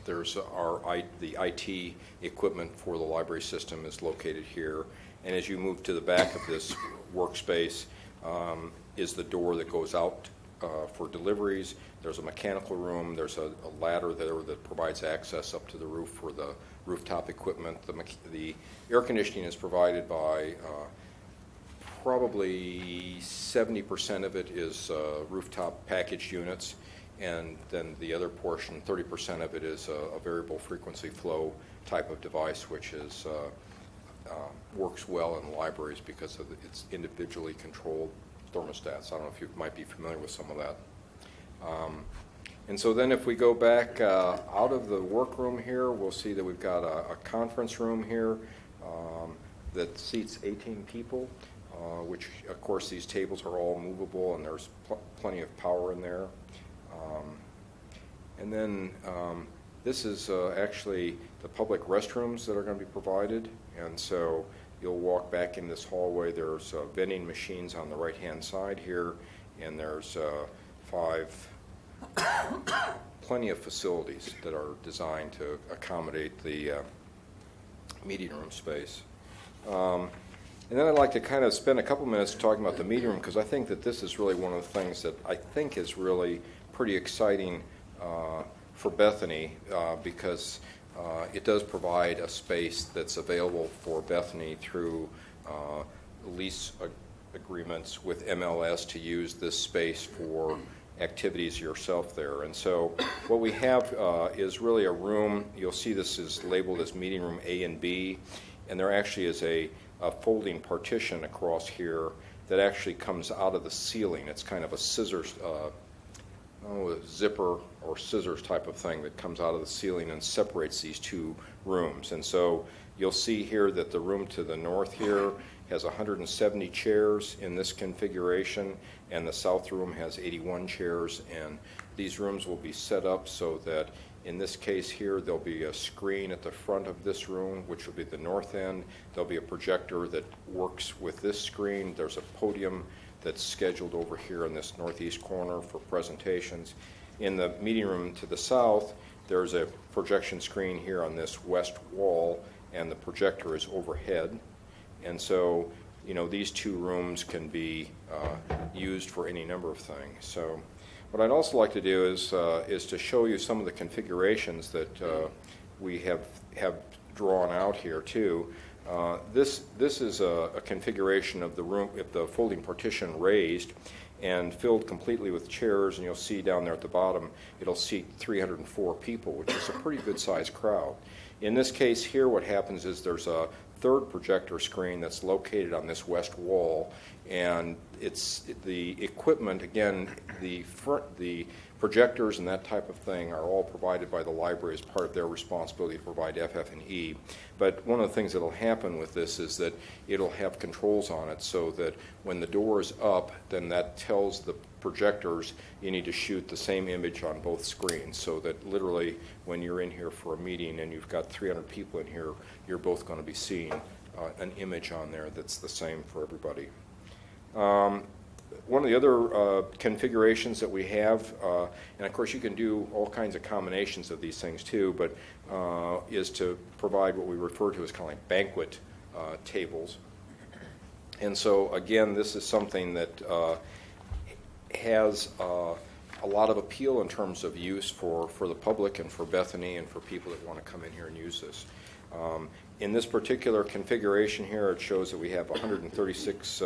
There's the IT equipment for the library system is located here. And as you move to the back of this workspace is the door that goes out for deliveries. There's a mechanical room. There's a ladder there that provides access up to the roof for the rooftop equipment. The air conditioning is provided by probably 70% of it is rooftop packaged units, and then the other portion, 30% of it, is a variable frequency flow type of device, which is works well in libraries because of its individually controlled thermostats. I don't know if you might be familiar with some of that. And so then if we go back out of the workroom here, we'll see that we've got a conference room here that seats 18 people, which of course these tables are all movable and there's plenty of power in there. And then this is actually the public restrooms that are going to be provided. And so you'll walk back in this hallway. There's vending machines on the right-hand side here, and there's plenty of facilities that are designed to accommodate the meeting room space. And then I'd like to kind of spend a couple minutes talking about the meeting room, because I think that this is really one of the things that I think is really pretty exciting for Bethany, because it does provide a space that's available for Bethany through lease agreements with MLS to use this space for activities yourself there. And so what we have is really a room. You'll see this is labeled as meeting room A and B, and there actually is a folding partition across here that actually comes out of the ceiling. It's kind of a scissors, zipper or scissors type of thing that comes out of the ceiling and separates these two rooms. And so you'll see here that the room to the north here has 170 chairs in this configuration, and the south room has 81 chairs. And these rooms will be set up so that in this case here, there'll be a screen at the front of this room, which will be the north end. There'll be a projector that works with this screen. There's a podium that's scheduled over here in this northeast corner for presentations. In the meeting room to the south, there's a projection screen here on this west wall, and the projector is overhead. And so, you know, these two rooms can be used for any number of things. So what I'd also like to do is to show you some of the configurations that we have drawn out here too. This is a configuration of the room, if the folding partition raised and filled completely with chairs, and you'll see down there at the bottom, it'll seat 304 people, which is a pretty good sized crowd. In this case here, what happens is there's a third projector screen that's located on this west wall, and it's the equipment, again, the projectors and that type of thing are all provided by the library as part of their responsibility to provide FF&E. But one of the things that will happen with this is that it'll have controls on it so that when the door is up, then that tells the projectors you need to shoot the same image on both screens, so that literally when you're in here for a meeting and you've got 300 people in here, you're both going to be seeing an image on there that's the same for everybody. One of the other configurations that we have, and of course you can do all kinds of combinations of these things too, but is to provide what we refer to as kind of like banquet tables. And so again, this is something that has a lot of appeal in terms of use for the public and for Bethany and for people that want to come in here and use this. In this particular configuration here, it shows that we have 136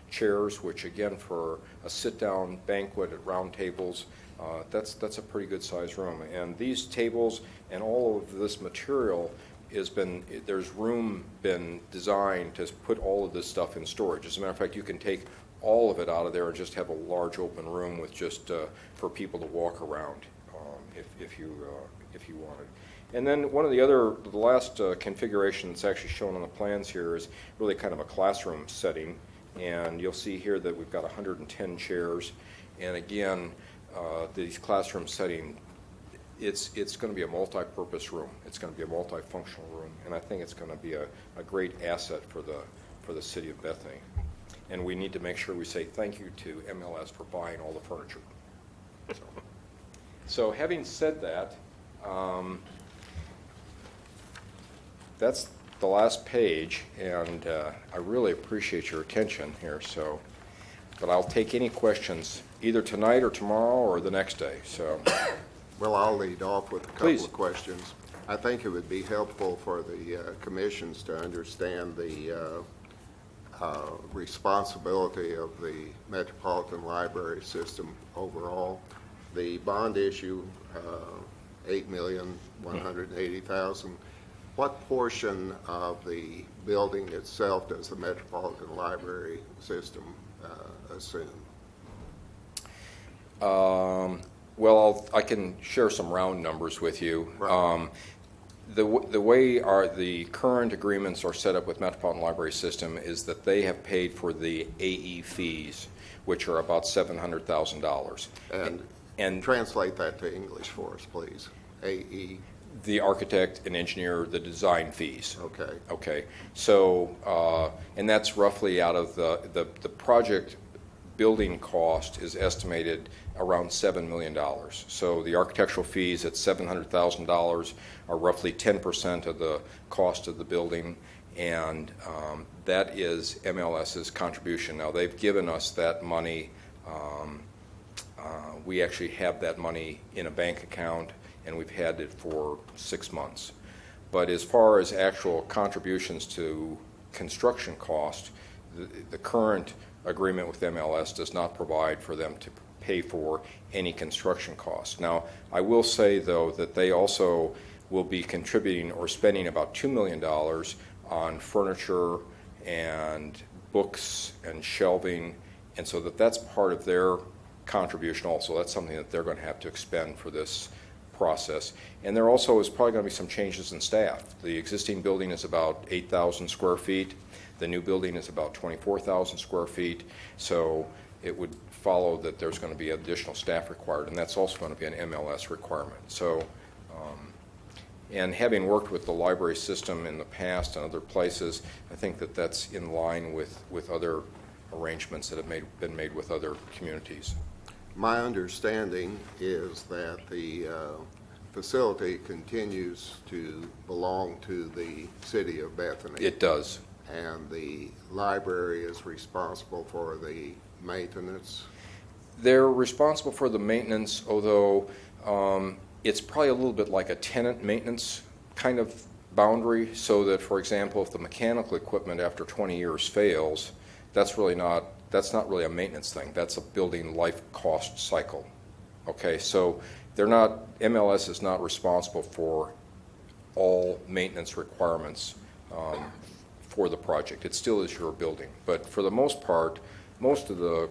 chairs, which again, for a sit-down banquet at round tables, that's a pretty good sized room. And these tables and all of this material there's room been designed to put all of this stuff in storage. As a matter of fact, you can take all of it out of there and just have a large open room with just for people to walk around if you wanted. And then the last configuration that's actually shown on the plans here is really kind of a classroom setting. And you'll see here that we've got 110 chairs. And again, these classroom setting, it's going to be a multi-purpose room. It's going to be a multifunctional room. And I think it's going to be a great asset for the city of Bethany. And we need to make sure we say thank you to MLS for buying all the furniture. So having said that, that's the last page, and I really appreciate your attention here. But I'll take any questions either tonight or tomorrow or the next day. So, Well, I'll lead off with a couple Please. of questions. I think it would be helpful for the commissions to understand the responsibility of the Metropolitan Library System overall. The bond issue, $8,180,000. What portion of the building itself does the Metropolitan Library System assume? Well, I can share some round numbers with you. Right. The way the current agreements are set up with Metropolitan Library System is that they have paid for the AE fees, which are about $700,000. And translate that to English for us, please. AE. The architect and engineer, the design fees. Okay. Okay. So, and that's roughly out of the project building cost is estimated around $7 million. So the architectural fees at $700,000 are roughly 10% of the cost of the building, and that is MLS's contribution. Now they've given us that money. We actually have that money in a bank account, and we've had it for 6 months. But as far as actual contributions to construction cost, the current agreement with MLS does not provide for them to pay for any construction costs. Now, I will say, though, that they also will be contributing or spending about $2 million on furniture and books and shelving, and so that's part of their contribution also. That's something that they're going to have to expend for this process. And there also is probably going to be some changes in staff. The existing building is about 8,000 square feet. The new building is about 24,000 square feet, so it would follow that there's going to be additional staff required, and that's also going to be an MLS requirement. So, and having worked with the library system in the past and other places, I think that that's in line with other arrangements that have been made with other communities. My understanding is that the facility continues to belong to the city of Bethany. It does. And the library is responsible for the maintenance. They're responsible for the maintenance, although it's probably a little bit like a tenant maintenance kind of boundary, so that, for example, if the mechanical equipment after 20 years fails, that's not really a maintenance thing. That's a building life cost cycle. Okay, so MLS is not responsible for all maintenance requirements for the project. It still is your building, but for the most part, most of the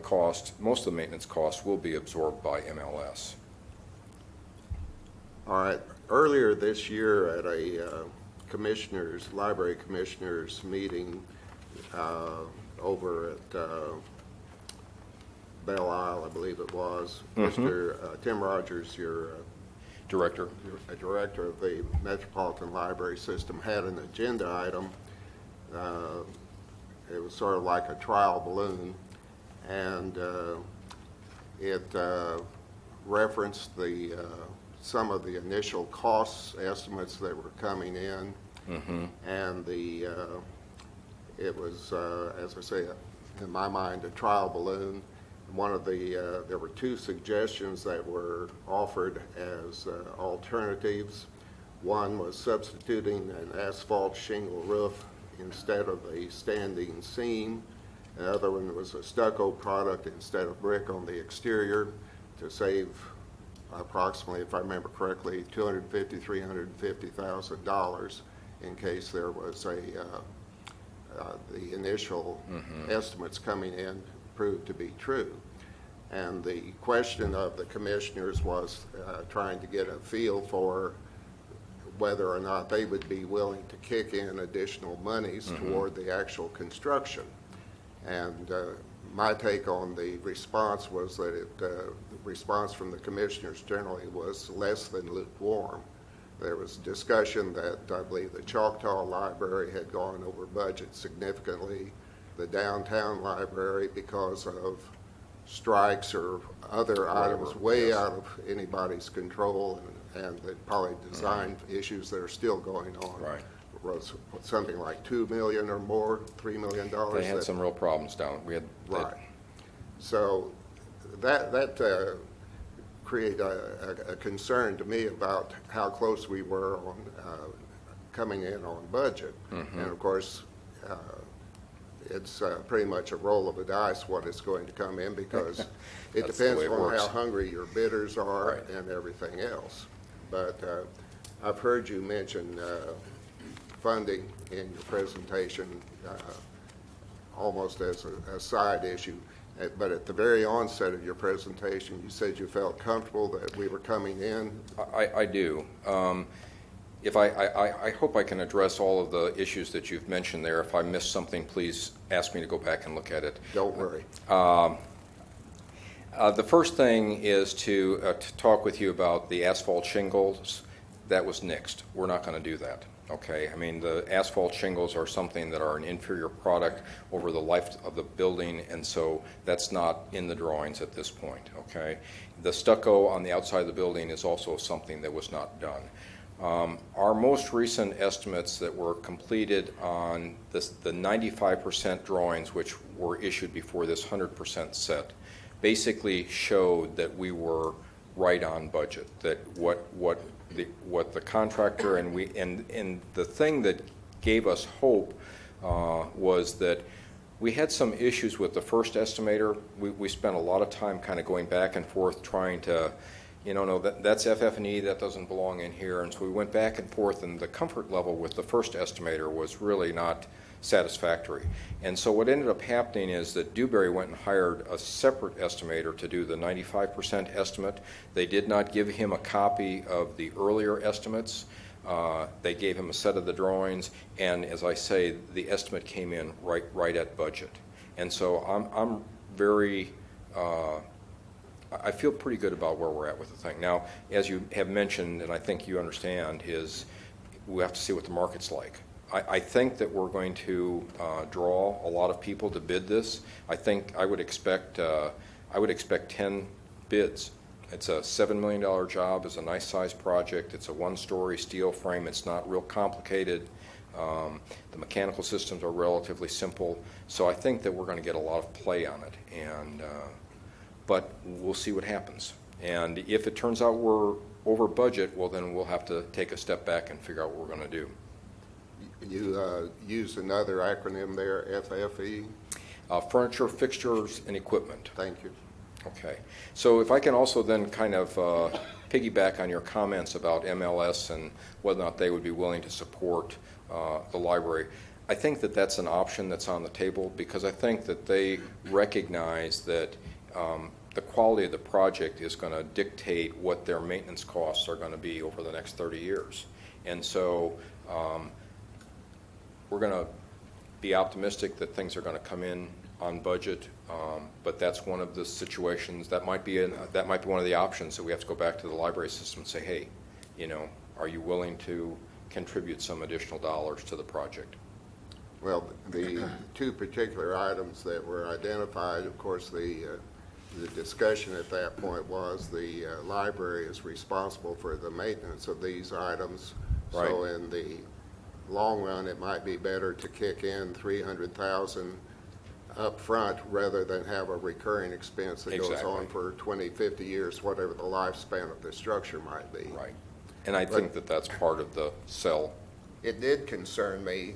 maintenance costs will be absorbed by MLS. All right. Earlier this year at a library commissioners meeting over at Belle Isle, I believe it was, Mr. Tim Rogers, your Director. director of the Metropolitan Library System, had an agenda item. It was sort of like a trial balloon, and it referenced some of the initial cost estimates that were coming in, and it was, as I say, in my mind, a trial balloon. There were two suggestions that were offered as alternatives. One was substituting an asphalt shingle roof instead of a standing seam. The other one was a stucco product instead of brick on the exterior to save approximately, if I remember correctly, $250,000, $350,000 in case there was the initial estimates coming in proved to be true. And the question of the commissioners was trying to get a feel for whether or not they would be willing to kick in additional monies toward the actual construction. And my take on the response was that the response from the commissioners generally was less than lukewarm. There was discussion that I believe the Choctaw Library had gone over budget significantly, the downtown library, because of strikes or other items way out of anybody's control, and probably design issues that are still going on. Right. Was something like $2 million or more, $3 million. They had some real problems down. Right. So that created a concern to me about how close we were on coming in on budget. And of course, it's pretty much a roll of the dice what is going to come in, because it depends on how hungry your bidders are and everything else. But I've heard you mention funding in your presentation almost as a side issue. But at the very onset of your presentation, you said you felt comfortable that we were coming in. I do. I hope I can address all of the issues that you've mentioned there. If I missed something, please ask me to go back and look at it. Don't worry. The first thing is to talk with you about the asphalt shingles. That was nixed. We're not going to do that. Okay, I mean, the asphalt shingles are something that are an inferior product over the life of the building, and so that's not in the drawings at this point, okay? The stucco on the outside of the building is also something that was not done. Our most recent estimates that were completed on the 95% drawings, which were issued before this 100% set, basically showed that we were right on budget, that what the contractor and the thing that gave us hope was that we had some issues with the first estimator. We spent a lot of time kind of going back and forth trying to, no, that's FF&E, that doesn't belong in here. And so we went back and forth, and the comfort level with the first estimator was really not satisfactory. And so what ended up happening is that Dewberry went and hired a separate estimator to do the 95% estimate. They did not give him a copy of the earlier estimates. They gave him a set of the drawings, and as I say, the estimate came in right at budget. And so I'm very, I feel pretty good about where we're at with the thing. Now, as you have mentioned, and I think you understand, is we have to see what the market's like. I think that we're going to draw a lot of people to bid this. I would expect 10 bids. It's a $7 million job. It's a nice sized project. It's a one-story steel frame. It's not real complicated. The mechanical systems are relatively simple. So I think that we're going to get a lot of play on it. But we'll see what happens. And if it turns out we're over budget, well, then we'll have to take a step back and figure out what we're going to do. You used another acronym there, FFE? Furniture, fixtures, and equipment. Thank you. Okay. So if I can also then kind of piggyback on your comments about MLS and whether or not they would be willing to support the library, I think that that's an option that's on the table, because I think that they recognize that the quality of the project is going to dictate what their maintenance costs are going to be over the next 30 years. And so we're going to be optimistic that things are going to come in on budget, but that's one of the situations that might be one of the options that we have to go back to the library system and say, hey, are you willing to contribute some additional dollars to the project? Well, the two particular items that were identified, of course, the discussion at that point was the library is responsible for the maintenance of these items. Right. So in the long run, it might be better to kick in $300,000 up front rather than have a recurring expense that goes on for 20, 50 years, whatever the lifespan of the structure might be. Right. And I think that that's part of the sell. It did concern me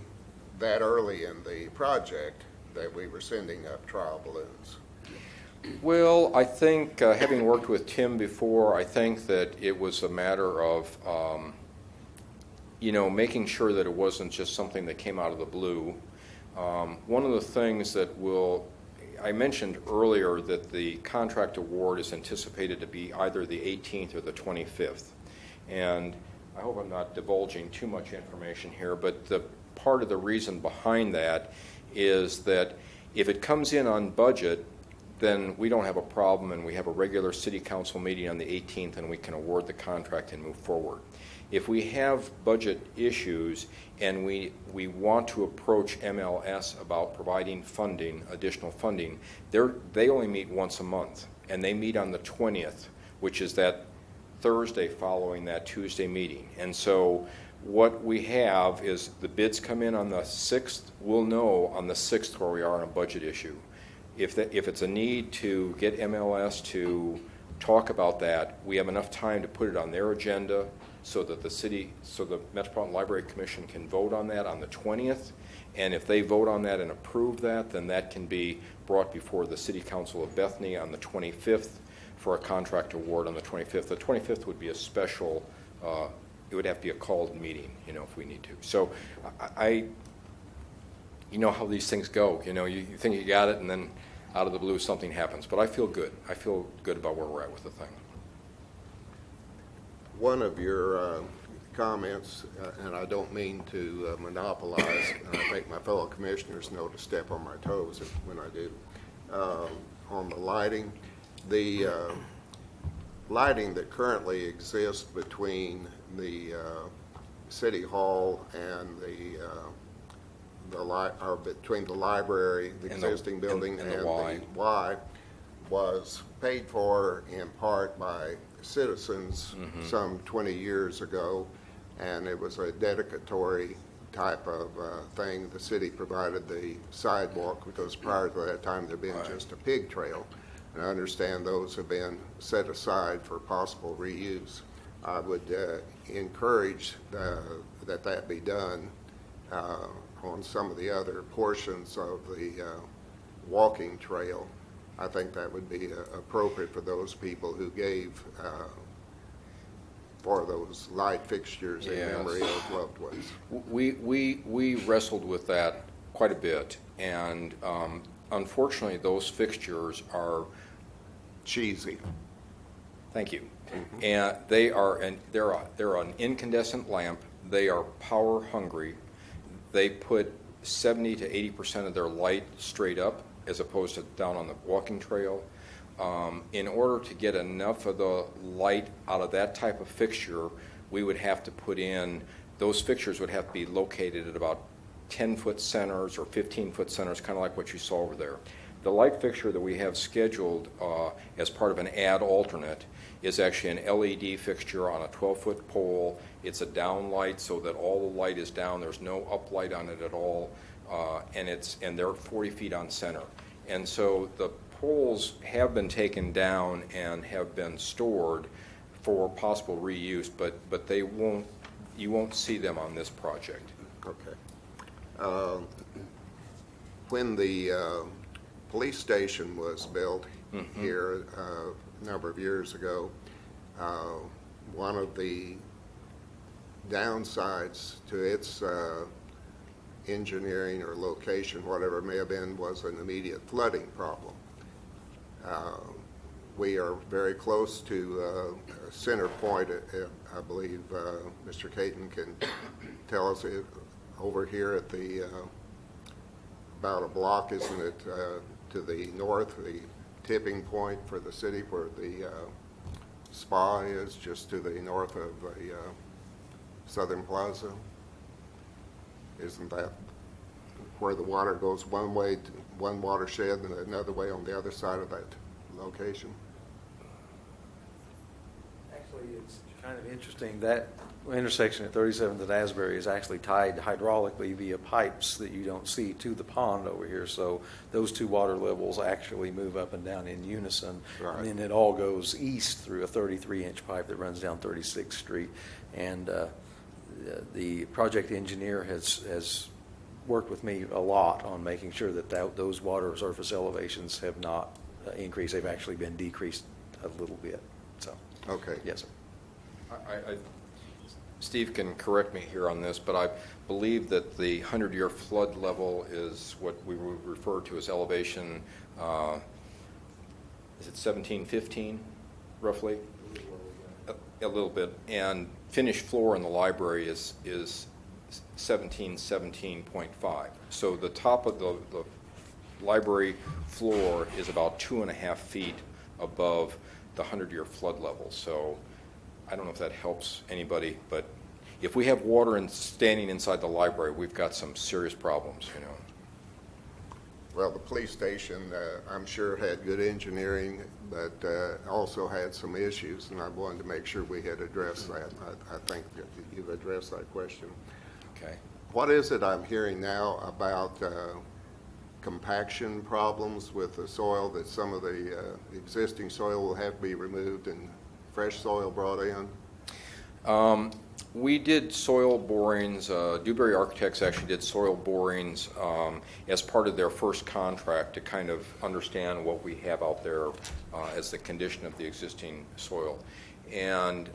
that early in the project that we were sending up trial balloons. Well, I think, having worked with Tim before, I think that it was a matter of, making sure that it wasn't just something that came out of the blue. One of the things that I mentioned earlier that the contract award is anticipated to be either the 18th or the 25th. And I hope I'm not divulging too much information here, but the part of the reason behind that is that if it comes in on budget, then we don't have a problem, and we have a regular city council meeting on the 18th, and we can award the contract and move forward. If we have budget issues and we want to approach MLS about providing funding, additional funding, they only meet once a month, and they meet on the 20th, which is that Thursday following that Tuesday meeting. And so what we have is the bids come in on the 6th. We'll know on the 6th where we are on a budget issue. If it's a need to get MLS to talk about that, we have enough time to put it on their agenda so that the Metropolitan Library Commission can vote on that on the 20th. And if they vote on that and approve that, then that can be brought before the City Council of Bethany on the 25th for a contract award on the 25th. The 25th would be a special, it would have to be a called meeting, if we need to. So you know how these things go. You think you got it, and then out of the blue something happens. But I feel good. I feel good about where we're at with the thing. One of your comments, and I don't mean to monopolize, and I think my fellow commissioners know to step on my toes when I do, on the lighting. The lighting that currently exists between the City Hall and between the library, the existing building, and the Y was paid for in part by citizens some 20 years ago, and it was a dedicatory type of thing. The city provided the sidewalk because prior to that time there had been just a pig trail, and I understand those have been set aside for possible reuse. I would encourage that be done on some of the other portions of the walking trail. I think that would be appropriate for those people who gave for those light fixtures in memory of loved ones. We wrestled with that quite a bit, and unfortunately those fixtures are cheesy. Thank you. And they're an incandescent lamp They are power hungry. They put 70 to 80% of their light straight up as opposed to down on the walking trail. In order to get enough of the light out of that type of fixture, we would have to put in, those fixtures would have to be located at about 10-foot centers or 15-foot centers, kind of like what you saw over there. The light fixture that we have scheduled as part of an add alternate is actually an LED fixture on a 12-foot pole. It's a down light so that all the light is down. There's no up light on it at all, and they're 40 feet on center. And so the poles have been taken down and have been stored for possible reuse, but they won't. You won't see them on this project. Okay. When the police station was built here a number of years ago, one of the downsides to its engineering or location, whatever it may have been, was an immediate flooding problem. We are very close to Center Point. I believe Mr. Caton can tell us over here at the about a block, isn't it, to the north, the tipping point for the city where the spa is, just to the north of the Southern Plaza? Isn't that where the water goes one way, to one watershed, and another way on the other side of that location? Actually, it's kind of interesting. That intersection at 37th and Asbury is actually tied hydraulically via pipes that you don't see to the pond over here. So those two water levels actually move up and down in unison. Right. And then it all goes east through a 33-inch pipe that runs down 36th Street. And the project engineer has worked with me a lot on making sure that those water surface elevations have not increased. They've actually been decreased a little bit. So, Okay. yes, sir. Steve can correct me here on this, but I believe that the 100-year flood level is what we would refer to as elevation, is it 1715, roughly? A little bit. And finished floor in the library is 1717.5. So the top of the library floor is about 2.5 feet above the 100-year flood level. So I don't know if that helps anybody, but if we have water standing inside the library, we've got some serious problems, you know. Well, the police station, I'm sure, had good engineering, but also had some issues, and I wanted to make sure we had addressed that. I think that you've addressed that question. Okay. What is it I'm hearing now about compaction problems with the soil, that some of the existing soil will have to be removed and fresh soil brought in? We did soil borings. Dewberry Architects actually did soil borings as part of their first contract to kind of understand what we have out there as the condition of the existing soil. And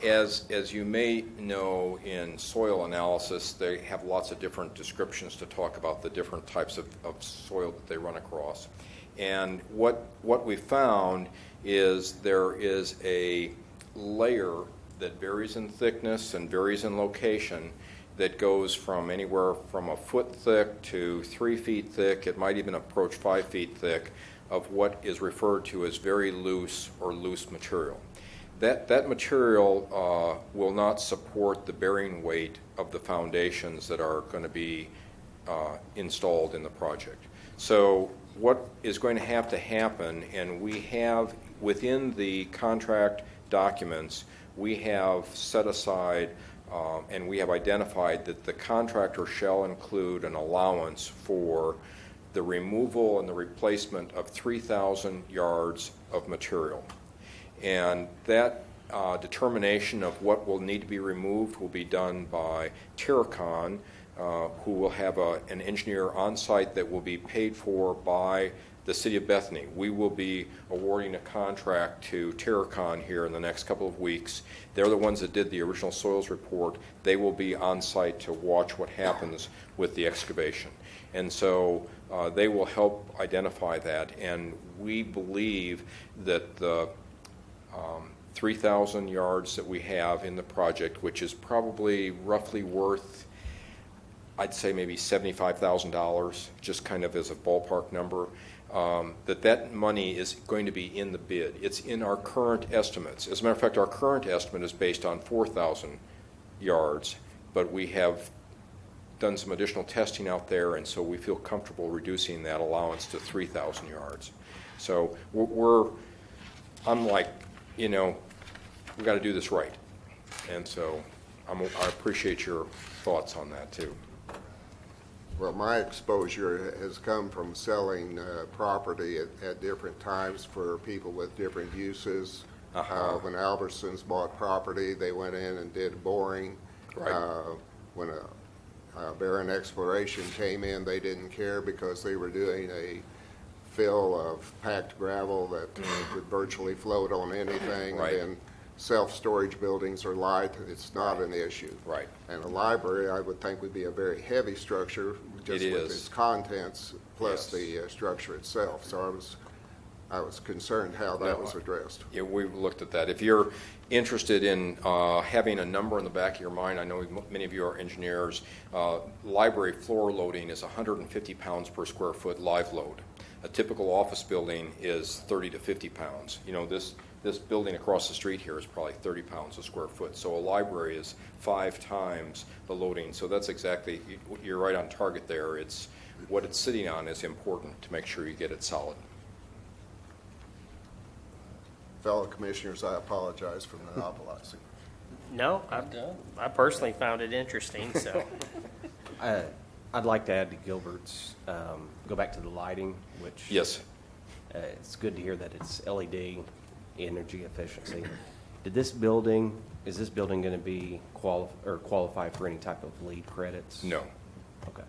as you may know, in soil analysis, they have lots of different descriptions to talk about the different types of soil that they run across. And what we found is there is a layer that varies in thickness and varies in location that goes from anywhere from a foot thick to 3 feet thick. It might even approach 5 feet thick of what is referred to as very loose or loose material. That material will not support the bearing weight of the foundations that are going to be installed in the project. So what is going to happen, and we have within the contract documents, we have set aside and we have identified that the contractor shall include an allowance for the removal and the replacement of 3,000 yards of material. And that determination of what will need to be removed will be done by Terracon, who will have an engineer on site that will be paid for by the City of Bethany. We will be awarding a contract to Terracon here in the next couple of weeks. They're the ones that did the original soils report. They will be on site to watch what happens with the excavation. And so they will help identify that. And we believe that the 3,000 yards that we have in the project, which is probably roughly worth, I'd say maybe $75,000, just kind of as a ballpark number, that money is going to be in the bid. It's in our current estimates. As a matter of fact, our current estimate is based on 4,000 yards, but we have done some additional testing out there, and so we feel comfortable reducing that allowance to 3,000 yards. So I'm like, we got to do this right. And so I appreciate your thoughts on that too. Well, my exposure has come from selling property at different times for people with different uses. When Albertsons bought property, they went in and did boring. Right. When a Barron Exploration came in, they didn't care because they were doing a fill of packed gravel that could virtually float on anything. Right. And then self-storage buildings are light, it's not an issue. Right. And a library, I would think, would be a very heavy structure, just It with is. its contents plus Yes. the structure itself. So I was concerned how that was addressed. Yeah, we've looked at that. If you're interested in having a number in the back of your mind, I know many of you are engineers, library floor loading is 150 pounds per square foot live load. A typical office building is 30 to 50 pounds. This building across the street here is probably 30 pounds a square foot. So a library is 5 times the loading. So that's exactly, you're right on target there. It's what it's sitting on is important to make sure you get it solid. Fellow commissioners, I apologize for monopolizing. No, I personally found it interesting, so. I'd like to add to Gilbert's, go back to the lighting, which. Yes. It's good to hear that it's LED energy efficiency. Is this building going to be qualify for any type of LEED credits? No. Okay.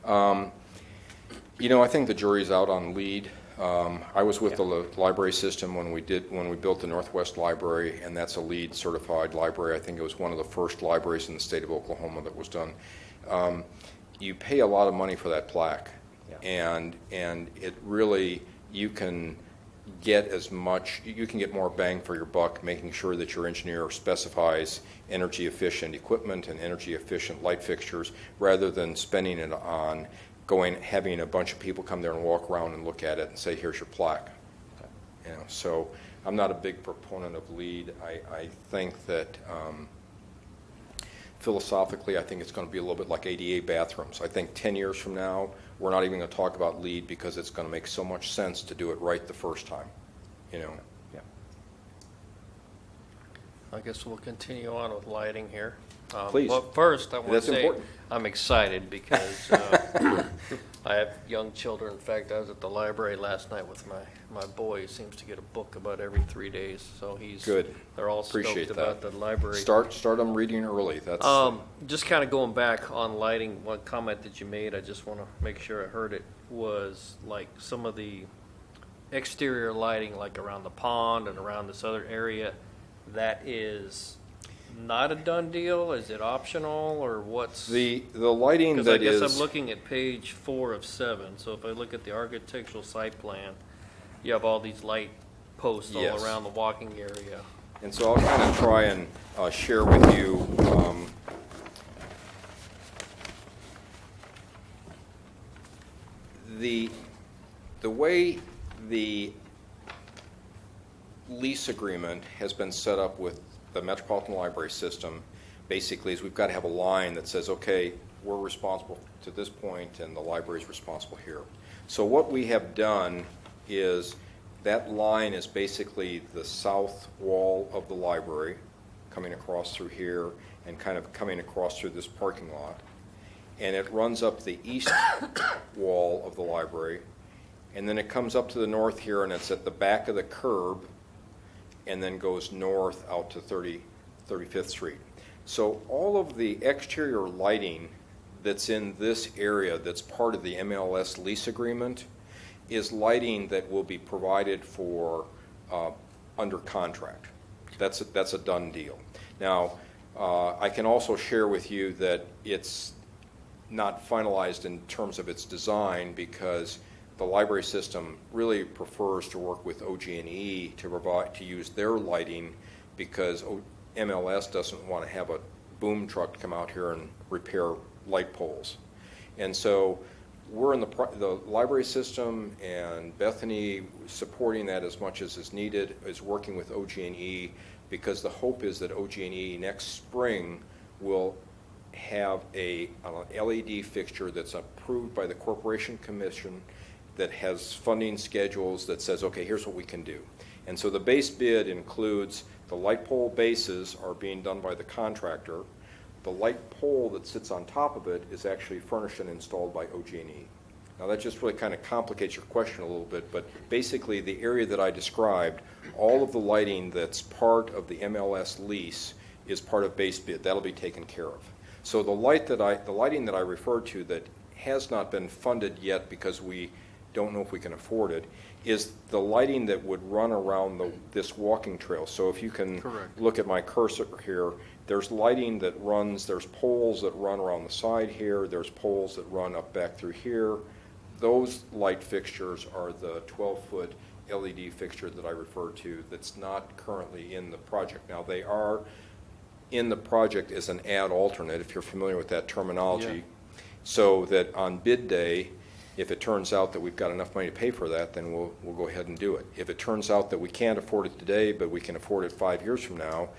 I think the jury's out on LEED. I was with the library system when we built the Northwest Library, and that's a LEED certified library. I think it was one of the first libraries in the state of Oklahoma that was done. You pay a lot of money for that plaque, and it really, you can get more bang for your buck making sure that your engineer specifies energy efficient equipment and energy efficient light fixtures rather than spending it on having a bunch of people come there and walk around and look at it and say, here's your plaque. So I'm not a big proponent of LEED. I think that philosophically, I think it's going to be a little bit like ADA bathrooms. I think 10 years from now, we're not even going to talk about LEED because it's going to make so much sense to do it right the first time. Yeah. I guess we'll continue on with lighting here. Please. But first, I want to That's say important. I'm excited because I have young children. In fact, I was at the library last night with my boy. He seems to get a book about every 3 days, so he's Good. They're all Appreciate stoked about that. the library. Start them reading early. That's Just kind of going back on lighting, one comment that you made, I just want to make sure I heard it, was like some of the exterior lighting, like around the pond and around this other area, that is not a done deal? Is it optional, or what's? the lighting Because I that guess is. I'm looking at page 4 of 7, so if I look at the architectural site plan, you have all these light posts all Yes. around the walking area. And so I'll kind of try and share with you the way the lease agreement has been set up with the Metropolitan Library System. Basically, is we've got to have a line that says, okay, we're responsible to this point and the library is responsible here. So what we have done is that line is basically the south wall of the library coming across through here and kind of coming across through this parking lot. And it runs up the east wall of the library, and then it comes up to the north here, and it's at the back of the curb, and then goes north out to 35th Street. So all of the exterior lighting that's in this area that's part of the MLS lease agreement is lighting that will be provided for under contract. That's a done deal. Now, I can also share with you that it's not finalized in terms of its design because the library system really prefers to work with OG&E to use their lighting because MLS doesn't want to have a boom truck come out here and repair light poles. And so we're in the library system, and Bethany, supporting that as much as is needed, is working with OG&E because the hope is that OG&E next spring will have an LED fixture that's approved by the Corporation Commission that has funding schedules that says, okay, here's what we can do. And so the base bid includes the light pole bases are being done by the contractor. The light pole that sits on top of it is actually furnished and installed by OG&E. Now that just really kind of complicates your question a little bit, but basically the area that I described, all of the lighting that's part of the MLS lease is part of base bid. That'll be taken care of. So the lighting that I referred to that has not been funded yet because we don't know if we can afford it, is the lighting that would run around this walking trail. So if you can look at my cursor here, there's lighting that runs, there's poles that run around the side here, there's poles that run up back through here. Those light fixtures are the 12-foot LED fixture that I referred to that's not currently in the project. Now they are in the project as an add alternate, if you're familiar with that terminology, so that on bid day, if it turns out that we've got enough money to pay for that, then we'll go ahead and do it. If it turns out that we can't afford it today, but we can afford it 5 years from now,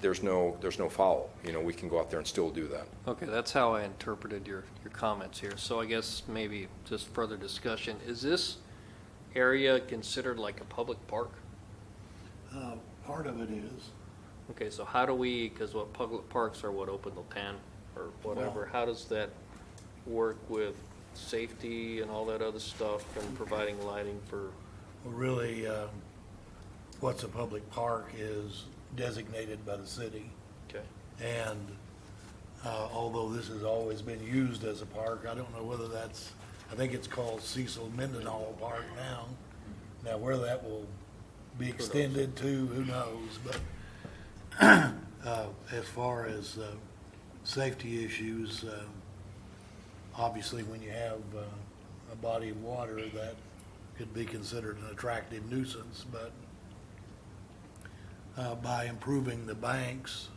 there's no foul. You know, we can go out there and still do that. Okay, that's how I interpreted your comments here. So I guess maybe just further discussion. Is this area considered like a public park? Part of it is. Okay, so how do we, because what public parks are what open till 10 or whatever, Well- how does that work with safety and all that other stuff and providing lighting for? Well, really, what's a public park is designated by the city. Okay. And although this has always been used as a park, I don't know whether I think it's called Cecil Mendenhall Park now. Now, where that will be extended to, who knows? But as far as safety issues, obviously when you have a body of water, that could be considered an attractive nuisance, but by improving the banks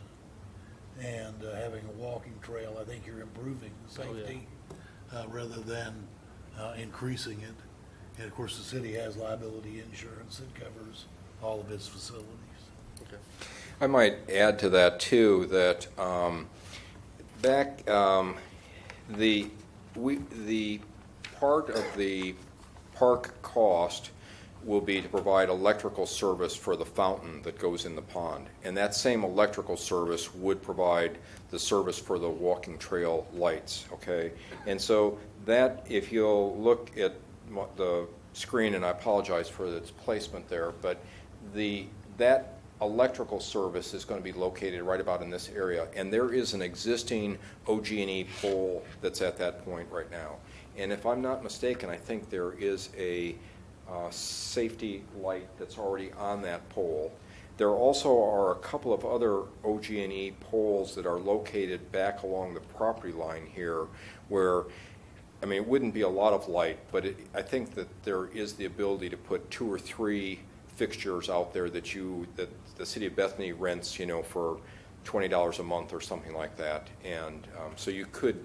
and having a walking trail, I think you're improving the safety rather than increasing it. And of course, the city has liability insurance that covers all of its facilities. Okay. I might add to that too that the part of the park cost will be to provide electrical service for the fountain that goes in the pond. And that same electrical service would provide the service for the walking trail lights, okay? And so that, if you'll look at the screen, and I apologize for its placement there, but that electrical service is going to be located right about in this area. And there is an existing OG&E pole that's at that point right now. And if I'm not mistaken, I think there is a safety light that's already on that pole. There also are a couple of other OG&E poles that are located back along the property line here where, I mean, it wouldn't be a lot of light, but I think that there is the ability to put 2 or 3 fixtures out there that the city of Bethany rents, you know, for $20 a month or something like that. And so you could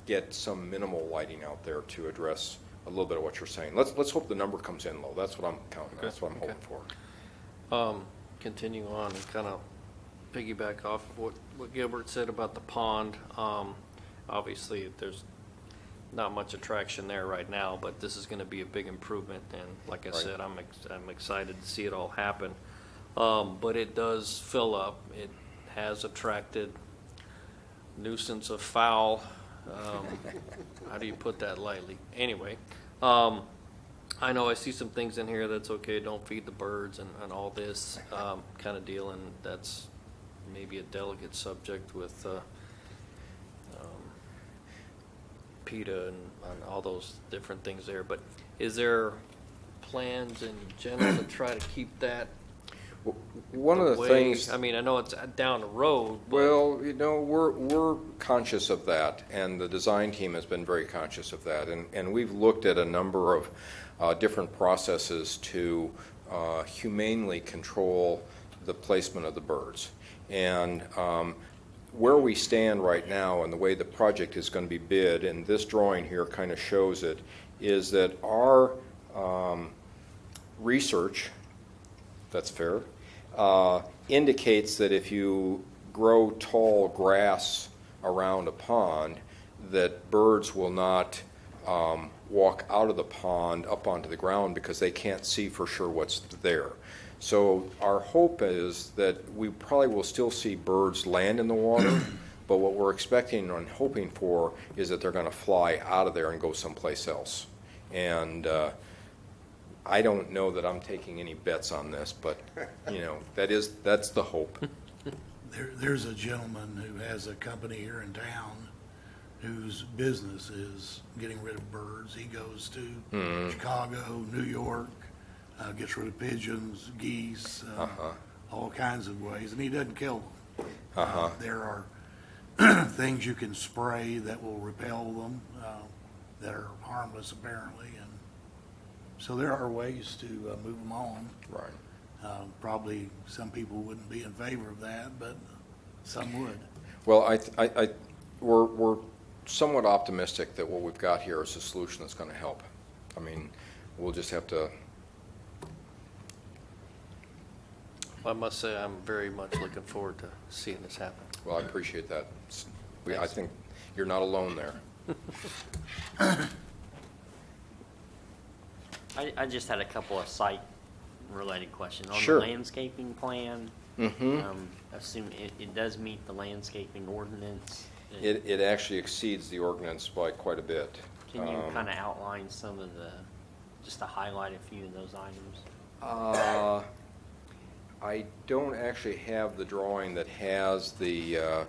get some minimal lighting out there to address a little bit of what you're saying. Let's hope the number comes in low. That's what I'm counting. Okay. That's what I'm Okay. hoping for. Continue on and kind of piggyback off of what Gilbert said about the pond. Obviously, there's not much attraction there right now, but this is going to be a big improvement. And like I Right. said, I'm excited to see it all happen. But it does fill up. It has attracted nuisance of foul. How do you put that lightly? Anyway, I know I see some things in here that's okay, don't feed the birds and all this kind of deal, and that's maybe a delicate subject with PETA and all those different things there. But is there plans in general to try to keep that One of the way- things. I mean, I know it's down the road, but Well, we're conscious of that, and the design team has been very conscious of that. And we've looked at a number of different processes to humanely control the placement of the birds. And where we stand right now and the way the project is going to be bid, and this drawing here kind of shows it, is that our research, that's fair, indicates that if you grow tall grass around a pond, that birds will not walk out of the pond up onto the ground because they can't see for sure what's there. So our hope is that we probably will still see birds land in the water, but what we're expecting and hoping for is that they're going to fly out of there and go someplace else. And I don't know that I'm taking any bets on this, but that's the hope. There's a gentleman who has a company here in town whose business is getting rid of birds. He goes to Chicago, New York, gets rid of pigeons, geese, all kinds of ways, and he doesn't kill them. There are things you can spray that will repel them that are harmless apparently, and so there are ways to move them on. Right. Probably some people wouldn't be in favor of that, but some would. Well, we're somewhat optimistic that what we've got here is a solution that's going to help. I mean, we'll just have to. I must say I'm very much looking forward to seeing this happen. Well, I appreciate that. I think you're not alone there. I just had a couple of site-related questions. On Sure. the landscaping plan, assume it does meet the landscaping ordinance. It actually exceeds the ordinance by quite a bit. Can you kind of outline some of just to highlight a few of those items? I don't actually have the drawing that has the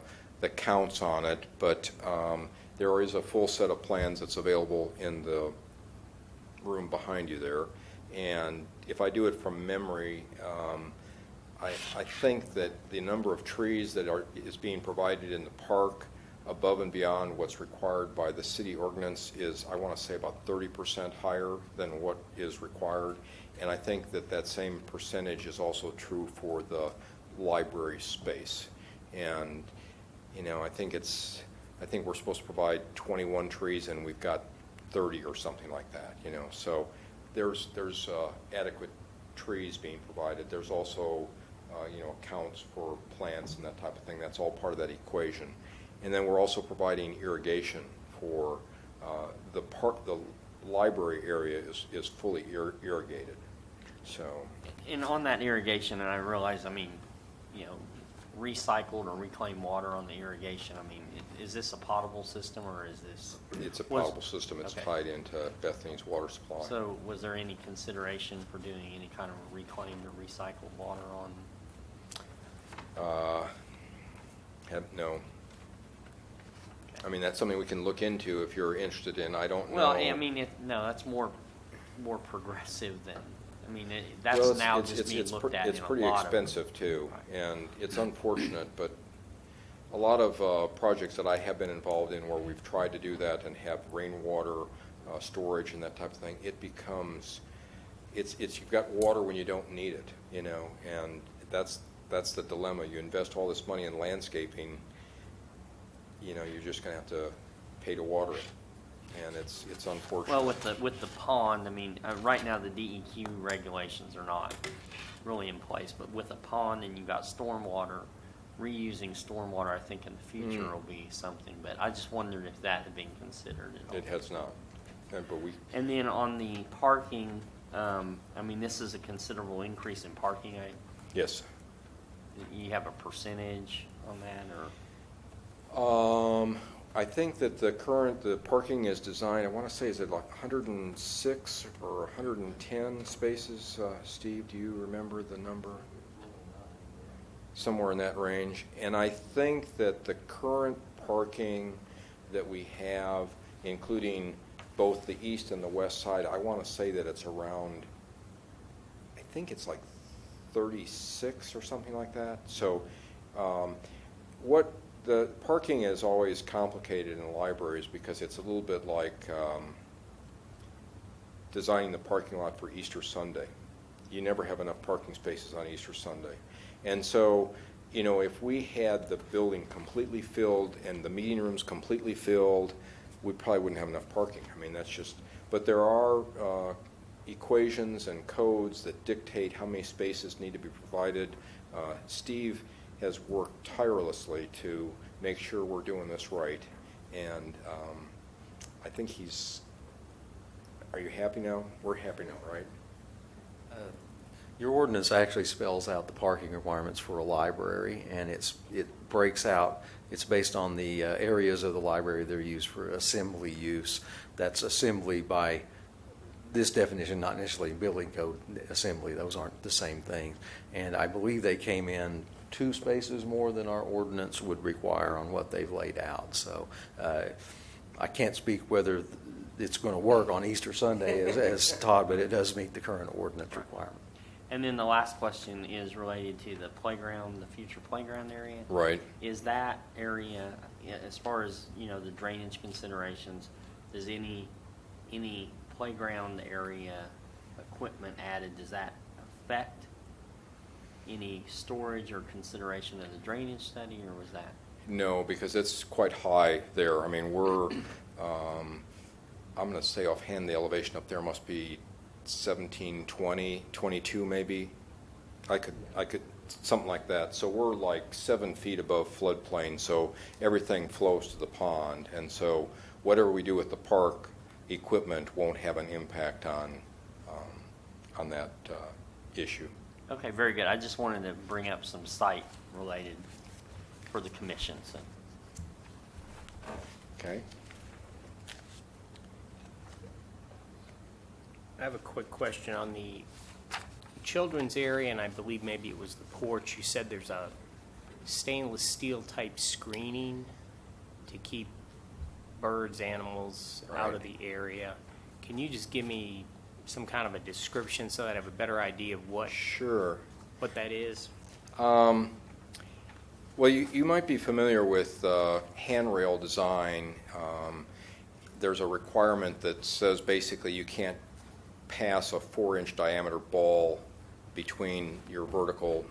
counts on it, but there is a full set of plans that's available in the room behind you there. And if I do it from memory, I think that the number of trees that is being provided in the park above and beyond what's required by the city ordinance is, I want to say, about 30% higher than what is required. And I think that same percentage is also true for the library space. And, I think we're supposed to provide 21 trees and we've got 30 or something like that, So there's adequate trees being provided. There's also, accounts for plants and that type of thing. That's all part of that equation. And then we're also providing irrigation for the library area is fully irrigated. So. And on that irrigation, and I realize, recycled or reclaimed water on the irrigation, is this a potable system or is this? It's a potable system. It's tied into Bethany's water supply. So was there any consideration for doing any kind of reclaimed or recycled water on? No. That's something we can look into if you're interested in. I don't know. Well, no, that's more progressive than, that's Well, now it's just being looked at in a lot of. It's pretty expensive too, and it's unfortunate, but a lot of projects that I have been involved in where we've tried to do that and have rainwater storage and that type of thing, it becomes, you've got water when you don't need it, and that's the dilemma. You invest all this money in landscaping, you're just going to have to pay to water it, and it's unfortunate. Well, with the pond, right now the DEQ regulations are not really in place, but with a pond and you've got stormwater, reusing stormwater, I think in the future will be something. But I just wondered if that had been considered at all. It has not, but we. And then on the parking, this is a considerable increase in parking. Yes. You have a percentage on that, or? I think that the parking is designed, I want to say, is it like 106 or 110 spaces? Steve, do you remember the number? Somewhere in that range. And I think that the current parking that we have, including both the east and the west side, I want to say that it's around, I think it's like 36 or something like that. So what the parking is always complicated in libraries because it's a little bit like designing the parking lot for Easter Sunday. You never have enough parking spaces on Easter Sunday. And so, you know, if we had the building completely filled and the meeting rooms completely filled, we probably wouldn't have enough parking. I mean, that's just, but there are equations and codes that dictate how many spaces need to be provided. Steve has worked tirelessly to make sure we're doing this right. And I think he's, are you happy now? We're happy now, right? Your ordinance actually spells out the parking requirements for a library, and it breaks out, it's based on the areas of the library that are used for assembly use. That's assembly by this definition, not necessarily building code assembly. Those aren't the same thing. And I believe they came in 2 spaces more than our ordinance would require on what they've laid out. So I can't speak whether it's going to work on Easter Sunday as taught, but it does meet the current ordinance requirement. And then the last question is related to the playground, the future playground area. Right. Is that area, as far as, you know, the drainage considerations, does any playground area equipment added, does that affect any storage or consideration of the drainage study, or was that? No, because it's quite high there. I mean, we're, I'm going to say offhand, the elevation up there must be 17, 20, 22 maybe. I could, something like that. So we're like 7 feet above floodplain, so everything flows to the pond. And so whatever we do with the park equipment won't have an impact on that issue. Okay, very good. I just wanted to bring up some site related for the commission. So. Okay. I have a quick question on the children's area, and I believe maybe it was the porch. You said there's a stainless steel type screening to keep birds, animals out of the area. Can you just give me some kind of a description so that I have a better idea of what that is? Well, you might be familiar with handrail design. There's a requirement that says basically you can't pass a 4-inch diameter ball between your vertical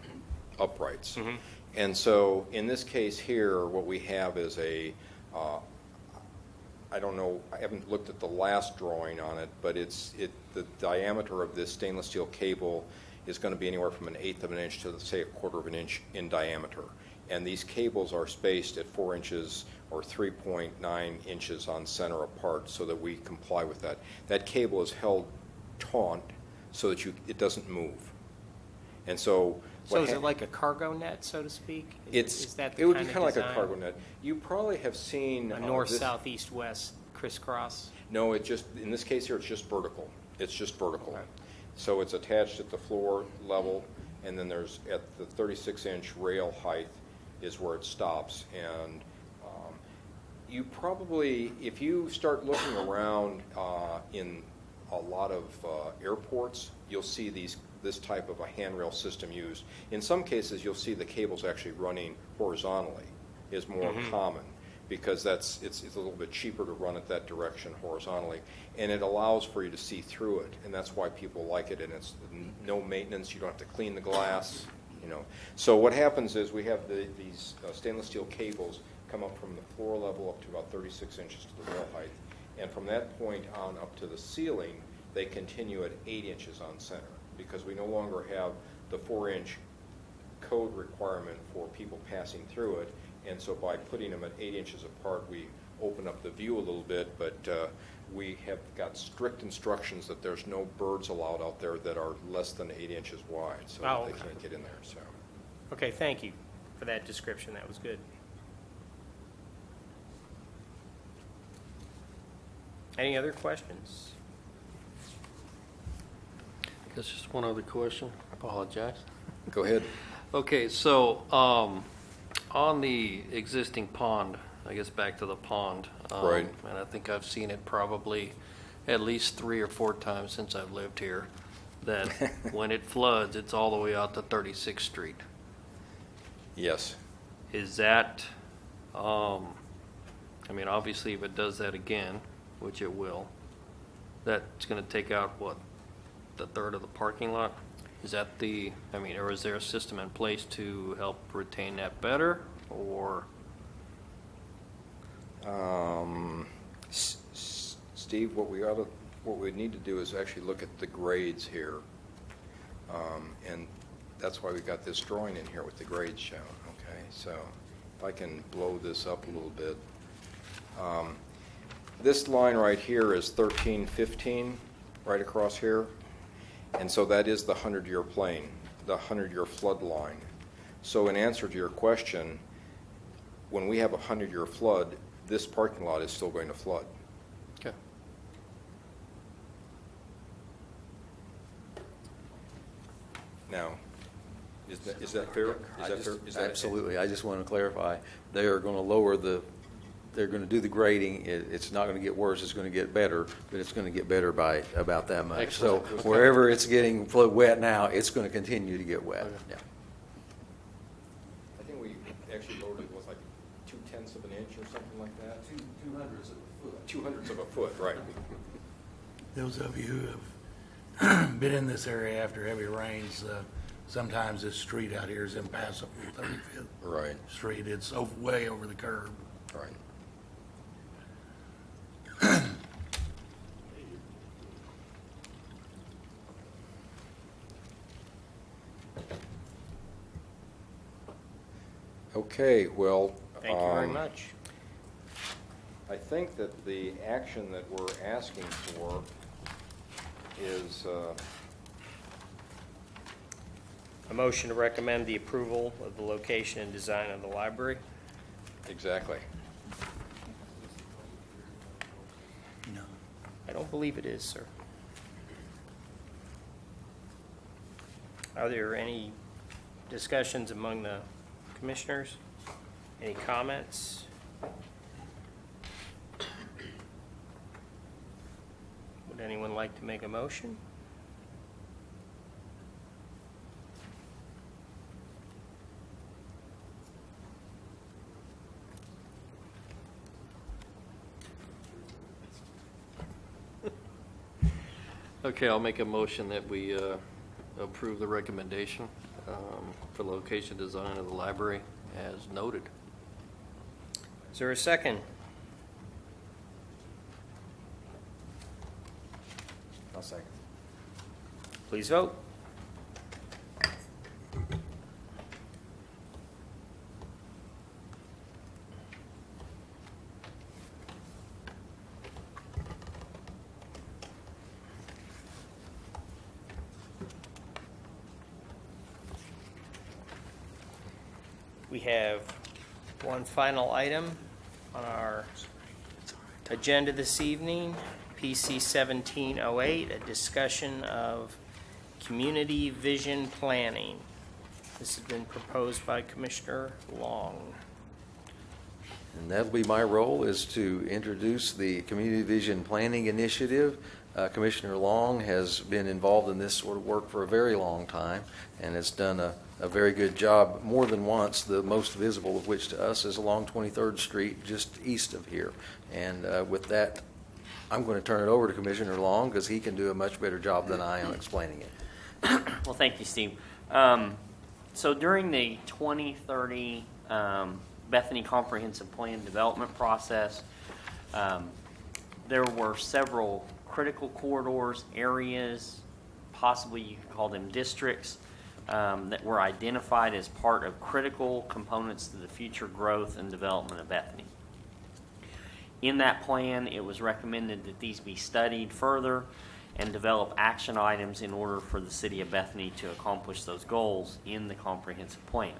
uprights. Mm-hmm. And so in this case here, what we have is a, I don't know, I haven't looked at the last drawing on it, but the diameter of this stainless steel cable is going to be anywhere from 1/8 of an inch to, say, 1/4 of an inch in diameter. And these cables are spaced at 4 inches or 3.9 inches on center apart so that we comply with that. That cable is held taut so that it doesn't move. And so is it like a cargo net, so to speak? Is that the it would be kind kind of like design? a cargo net. You probably have seen A north, south, east, west crisscross? No, it just, in this case here, it's just vertical. It's just vertical. Okay. So it's attached at the floor level, and then there's at the 36-inch rail height is where it stops. And you probably, if you start looking around in a lot of airports, you'll see this type of a handrail system used. In some cases, you'll see the cables actually running horizontally is more common, because it's a little bit cheaper to run it that direction horizontally, and it allows for you to see through it, and that's why people like it. And it's no maintenance; you don't have to clean the glass, you know. So what happens is we have these stainless steel cables come up from the floor level up to about 36 inches to the rail height, and from that point on up to the ceiling, they continue at 8 inches on center, because we no longer have the 4-inch code requirement for people passing through it. And so by putting them at 8 inches apart, we open up the view a little bit, but we have got strict instructions that there's no birds allowed out there that are less than 8 inches wide, so they can't get in there. So. Okay, thank you for that description. That was good. Any other questions? I guess just one other question. Apologize. Go ahead. Okay, so on the existing pond, I guess back to the pond. Right. And I think I've seen it probably at least 3 or 4 times since I've lived here. that when it floods, it's all the way out to 36th Street. Yes. Is that, I mean, obviously if it does that again, which it will, that's gonna take out, what, the third of the parking lot? Is that I mean, or is there a system in place to help retain that better, or? Steve, what we need to do is actually look at the grades here. And that's why we got this drawing in here with the grades shown, okay? So if I can blow this up a little bit. This line right here is 1315, right across here. And so that is the 100-year plain, the 100-year flood line. So in answer to your question, when we have a 100-year flood, this parking lot is still going to flood. Okay. Now, is that fair? Is that Absolutely. I just want to clarify. They are going to lower they're going to do the grading. It's not going to get worse. It's going to get better, but it's going to get better by about that much. Excellent. So wherever it's getting wet now, it's going to continue to get wet. Okay. Yeah. I think we actually lowered it with like 0.2 of an inch or something like that. 2/200 of a foot. 2/2 of a foot, right. Those of you who have been in this area after heavy rains, sometimes this street out here is impassable, 35th Right, Street. It's way over the curb. right. Okay, well. Thank you very much. I think that the action that we're asking for is, A motion to recommend the approval of the location and design of the library. exactly. No. I don't believe it is, sir. Are there any discussions among the commissioners? Any comments? Would anyone like to make a motion? Okay, I'll make a motion that we approve the recommendation for location design of the library as noted. Is there a second? I'll second. Please vote. We have one final item on our agenda this evening, PC 1708, a discussion of community vision planning. This has been proposed by Commissioner Long. And that'll be my role, is to introduce the Community Vision Planning Initiative. Commissioner Long has been involved in this sort of work for a very long time and has done a very good job more than once, the most visible of which to us is along 23rd Street, just east of here. And with that, I'm going to turn it over to Commissioner Long because he can do a much better job than I am explaining it. Well, thank you, Steve. So during the 2030 Bethany Comprehensive Plan development process, there were several critical corridors, areas, possibly you could call them districts, that were identified as part of critical components to the future growth and development of Bethany. In that plan, it was recommended that these be studied further and develop action items in order for the city of Bethany to accomplish those goals in the comprehensive plan.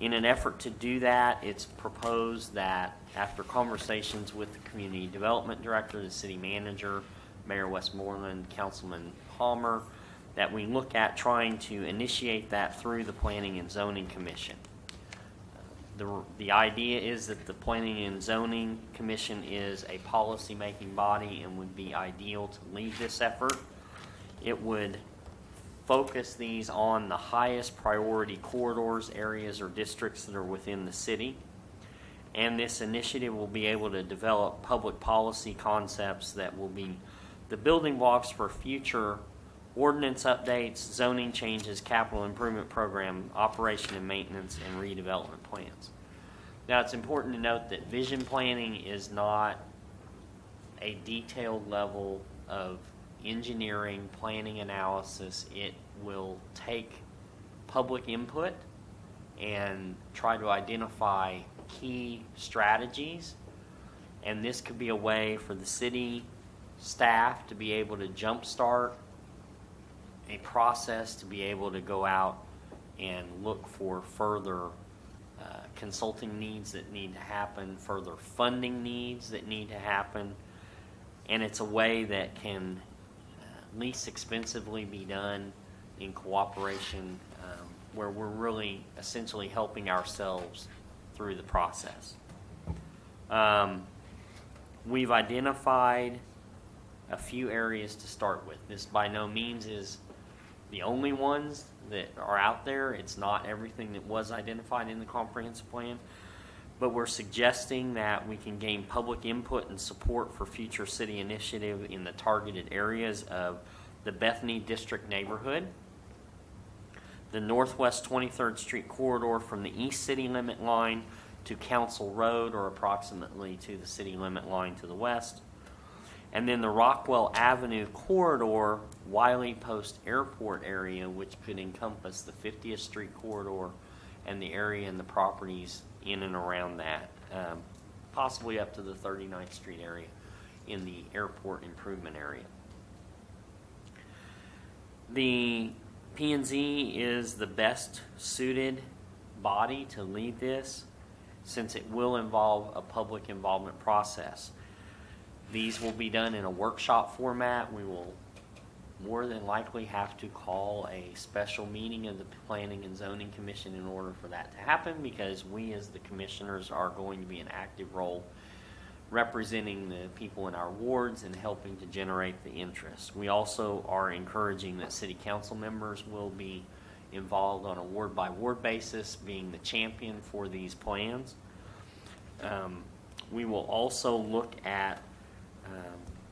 In an effort to do that, it's proposed that after conversations with the community development director, the city manager, Mayor Westmoreland, Councilman Palmer, that we look at trying to initiate that through the Planning and Zoning Commission. The idea is that the Planning and Zoning Commission is a policy-making body and would be ideal to lead this effort. It would focus these on the highest priority corridors, areas, or districts that are within the city. And this initiative will be able to develop public policy concepts that will be the building blocks for future ordinance updates, zoning changes, capital improvement program, operation and maintenance, and redevelopment plans. Now, it's important to note that vision planning is not a detailed level of engineering, planning, analysis. It will take public input and try to identify key strategies. And this could be a way for the city staff to be able to jumpstart a process, to be able to go out and look for further consulting needs that need to happen, further funding needs that need to happen. And it's a way that can least expensively be done in cooperation, where we're really essentially helping ourselves through the process. We've identified a few areas to start with. This by no means is the only ones that are out there. It's not everything that was identified in the comprehensive plan, but we're suggesting that we can gain public input and support for future city initiative in the targeted areas of the Bethany District neighborhood, the Northwest 23rd Street corridor from the east city limit line to Council Road, or approximately to the city limit line to the west, and then the Rockwell Avenue corridor, Wiley Post Airport area, which could encompass the 50th Street corridor and the area and the properties in and around that, possibly up to the 39th Street area in the airport improvement area. The P&Z is the best suited body to lead this, since it will involve a public involvement process. These will be done in a workshop format. We will more than likely have to call a special meeting of the Planning and Zoning Commission in order for that to happen, because we as the commissioners are going to be an active role representing the people in our wards and helping to generate the interest. We also are encouraging that city council members will be involved on a ward by ward basis, being the champion for these plans. We will also look at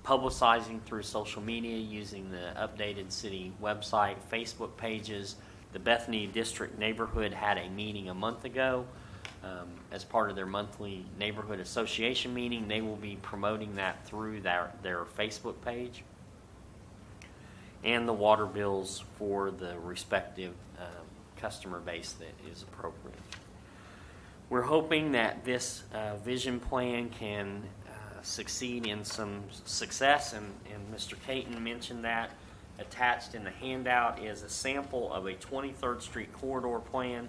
publicizing through social media using the updated city website, Facebook pages. The Bethany District neighborhood had a meeting a month ago as part of their monthly neighborhood association meeting. They will be promoting that through their Facebook page, and the water bills for the respective customer base that is appropriate. We're hoping that this vision plan can succeed in some success, and Mr. Caton mentioned that. Attached in the handout is a sample of a 23rd Street corridor plan,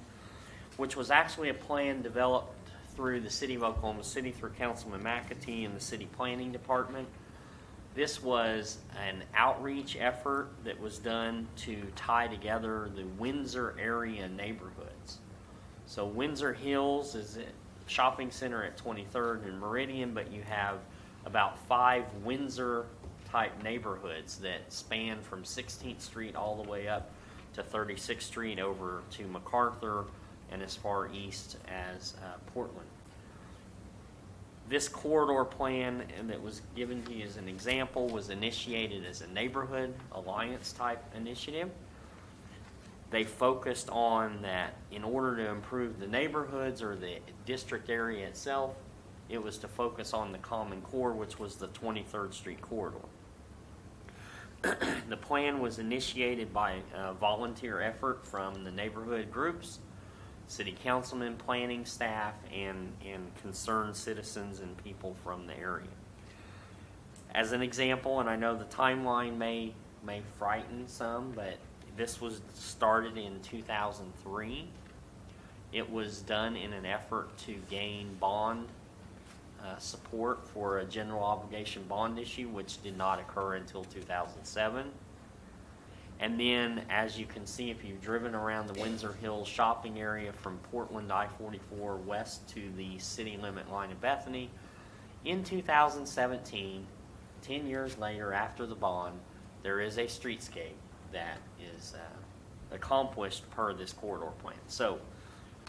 which was actually a plan developed through the City of Oklahoma City through Councilman McAtee and the City Planning Department. This was an outreach effort that was done to tie together the Windsor area neighborhoods. So Windsor Hills is a shopping center at 23rd and Meridian, but you have about 5 Windsor type neighborhoods that span from 16th Street all the way up to 36th Street over to MacArthur and as far east as Portland. This corridor plan that was given to you as an example was initiated as a neighborhood alliance type initiative. They focused on that in order to improve the neighborhoods or the district area itself, it was to focus on the common core, which was the 23rd Street corridor. The plan was initiated by a volunteer effort from the neighborhood groups, city councilmen, planning staff, and concerned citizens and people from the area. As an example, and I know the timeline may frighten some, but this was started in 2003. It was done in an effort to gain bond support for a general obligation bond issue, which did not occur until 2007. And then, as you can see, if you've driven around the Windsor Hills shopping area from Portland I-44 west to the city limit line of Bethany, in 2017, 10 years later after the bond, there is a streetscape that is accomplished per this corridor plan. So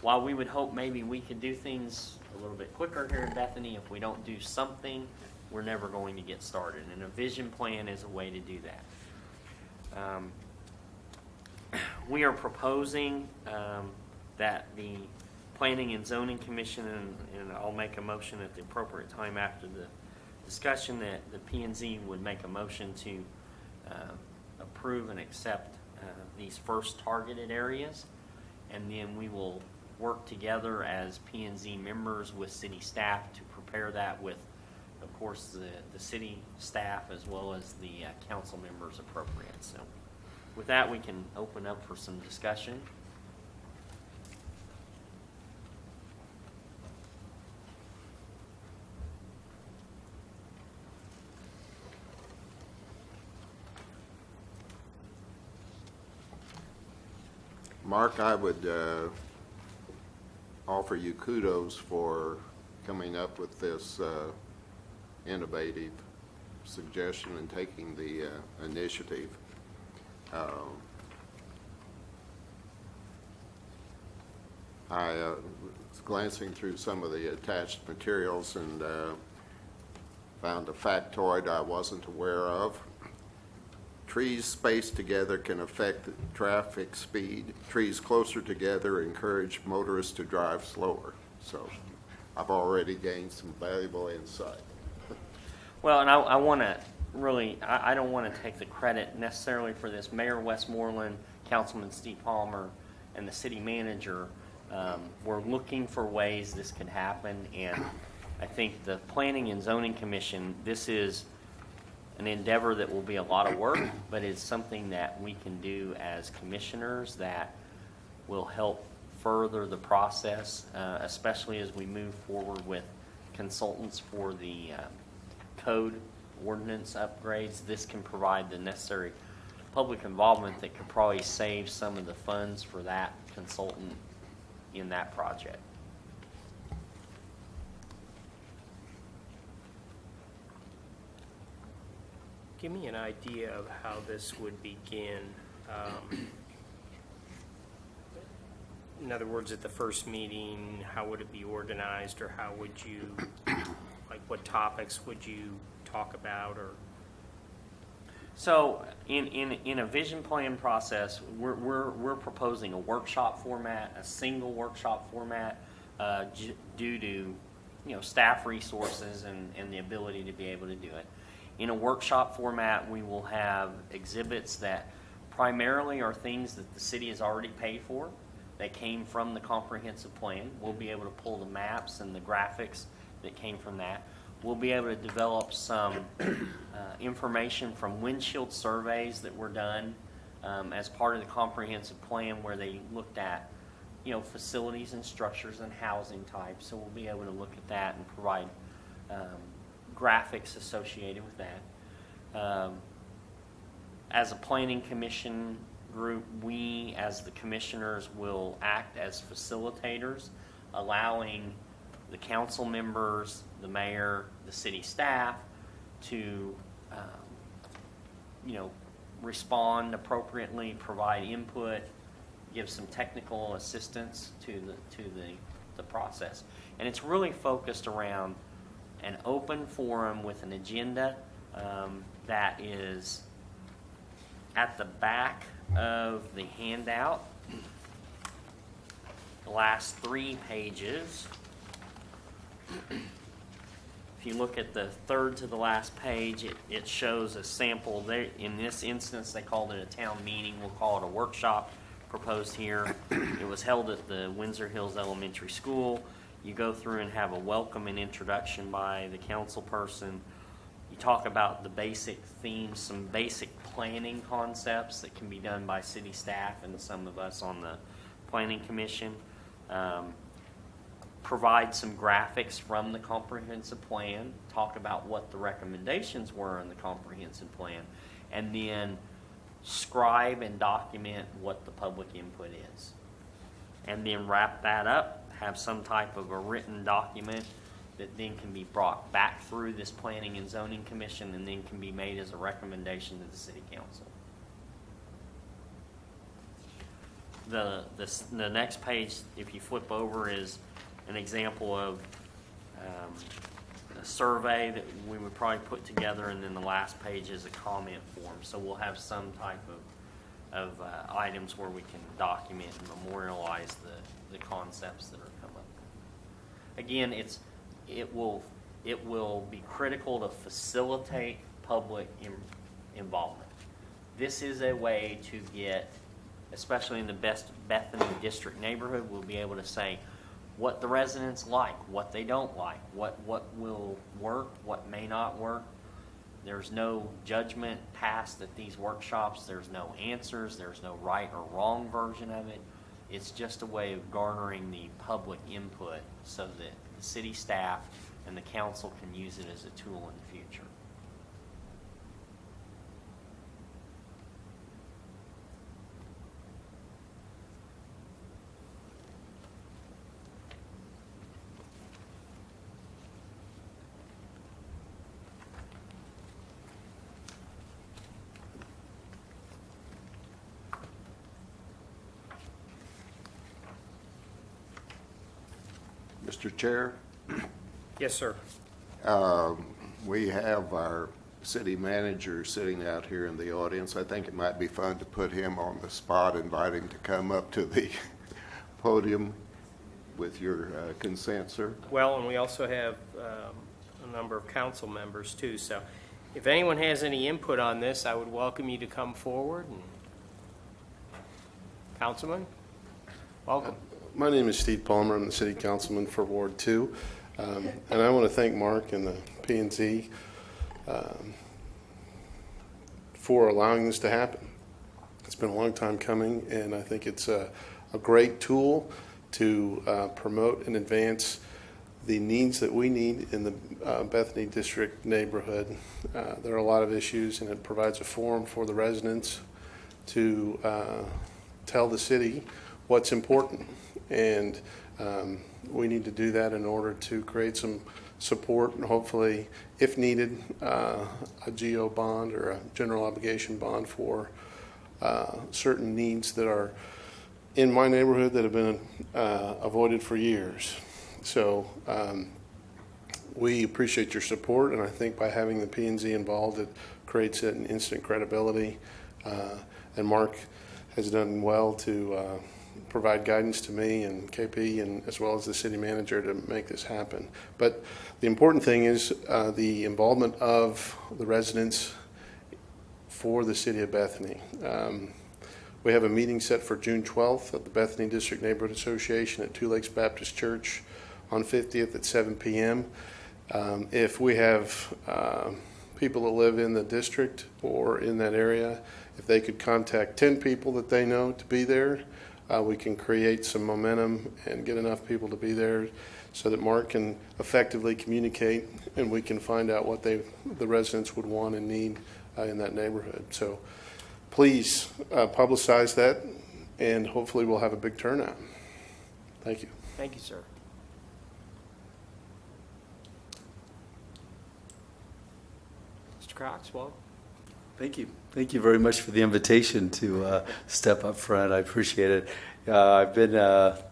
while we would hope maybe we could do things a little bit quicker here in Bethany, if we don't do something, we're never going to get started. And a vision plan is a way to do that. We are proposing that the Planning and Zoning Commission, and I'll make a motion at the appropriate time after the discussion, that the P&Z would make a motion to approve and accept these first targeted areas, and then we will work together as P&Z members with city staff to prepare that with, of course, the city staff as well as the council members appropriate. So with that, we can open up for some discussion. Mark, I would offer you kudos for coming up with this innovative suggestion and taking the initiative. I was glancing through some of the attached materials and found a factoid I wasn't aware of. Trees spaced together can affect traffic speed. Trees closer together encourage motorists to drive slower. So I've already gained some valuable insight. Well, and I want to really, I don't want to take the credit necessarily for this. Mayor Westmoreland, Councilman Steve Palmer, and the city manager were looking for ways this could happen, and I think the Planning and Zoning Commission, this is an endeavor that will be a lot of work, but it's something that we can do as commissioners that will help further the process, especially as we move forward with consultants for the code ordinance upgrades. This can provide the necessary public involvement that could probably save some of the funds for that consultant in that project. Give me an idea of how this would begin. In other words, at the first meeting, how would it be organized, or how would you, like, what topics would you talk about, or? So in a vision plan process, we're proposing a workshop format, a single workshop format, due to staff resources and the ability to be able to do it. In a workshop format, we will have exhibits that primarily are things that the city has already paid for, that came from the comprehensive plan. We'll be able to pull the maps and the graphics that came from that. We'll be able to develop some information from windshield surveys that were done as part of the comprehensive plan, where they looked at facilities and structures and housing types. So we'll be able to look at that and provide graphics associated with that. As a planning commission group, we as the commissioners will act as facilitators, allowing the council members, the mayor, the city staff to respond appropriately, provide input, give some technical assistance to the process. And it's really focused around an open forum with an agenda that is at the back of the handout. The last 3 pages. If you look at the third to the last page, it shows a sample. There, in this instance, they called it a town meeting. We'll call it a workshop proposed here. It was held at the Windsor Hills Elementary School. You go through and have a welcome and introduction by the council person. You talk about the basic themes, some basic planning concepts that can be done by city staff and some of us on the planning commission. Provide some graphics from the comprehensive plan, talk about what the recommendations were in the comprehensive plan, and then scribe and document what the public input is. And then wrap that up, have some type of a written document that then can be brought back through this Planning and Zoning Commission and then can be made as a recommendation to the City Council. the next page, if you flip over, is an example of a survey that we would probably put together, and then the last page is a comment form. So we'll have some type of items where we can document and memorialize the concepts that are come up. Again, it will be critical to facilitate public involvement. This is a way to get, especially in the Bethany district neighborhood, we'll be able to say what the residents like, what they don't like, what will work, what may not work. There's no judgment passed at these workshops. There's no answers. There's no right or wrong version of it. It's just a way of garnering the public input so that the city staff and the council can use it as a tool in the future. Mr. Chair, Yes, sir. we have our city manager sitting out here in the audience. I think it might be fun to put him on the spot, invite him to come up to the podium with your consent, sir. Well, and we also have a number of council members too, so if anyone has any input on this, I would welcome you to come forward. And Councilman, welcome. My name is Steve Palmer. I'm the city councilman for Ward 2. And I want to thank Mark and the P&Z for allowing this to happen. It's been a long time coming, and I think it's a great tool to promote and advance the needs that we need in the Bethany District neighborhood. There are a lot of issues, and it provides a forum for the residents to tell the city what's important. And we need to do that in order to create some support and hopefully, if needed, a GO bond or a general obligation bond for certain needs that are in my neighborhood that have been avoided for years. So we appreciate your support, and I think by having the P&Z involved, it creates an instant credibility. And Mark has done well to provide guidance to me and KP, and as well as the city manager, to make this happen. But the important thing is the involvement of the residents for the city of Bethany. We have a meeting set for June 12th at the Bethany District Neighborhood Association at Two Lakes Baptist Church on 50th at 7 p.m. If we have people that live in the district or in that area, if they could contact 10 people that they know to be there, we can create some momentum and get enough people to be there so that Mark can effectively communicate and we can find out what the residents would want and need in that neighborhood. So please publicize that, and hopefully we'll have a big turnout. Thank you. Thank you, sir. Mr. Cox, welcome. Thank you. Thank you very much for the invitation to step up front. I appreciate it. I've been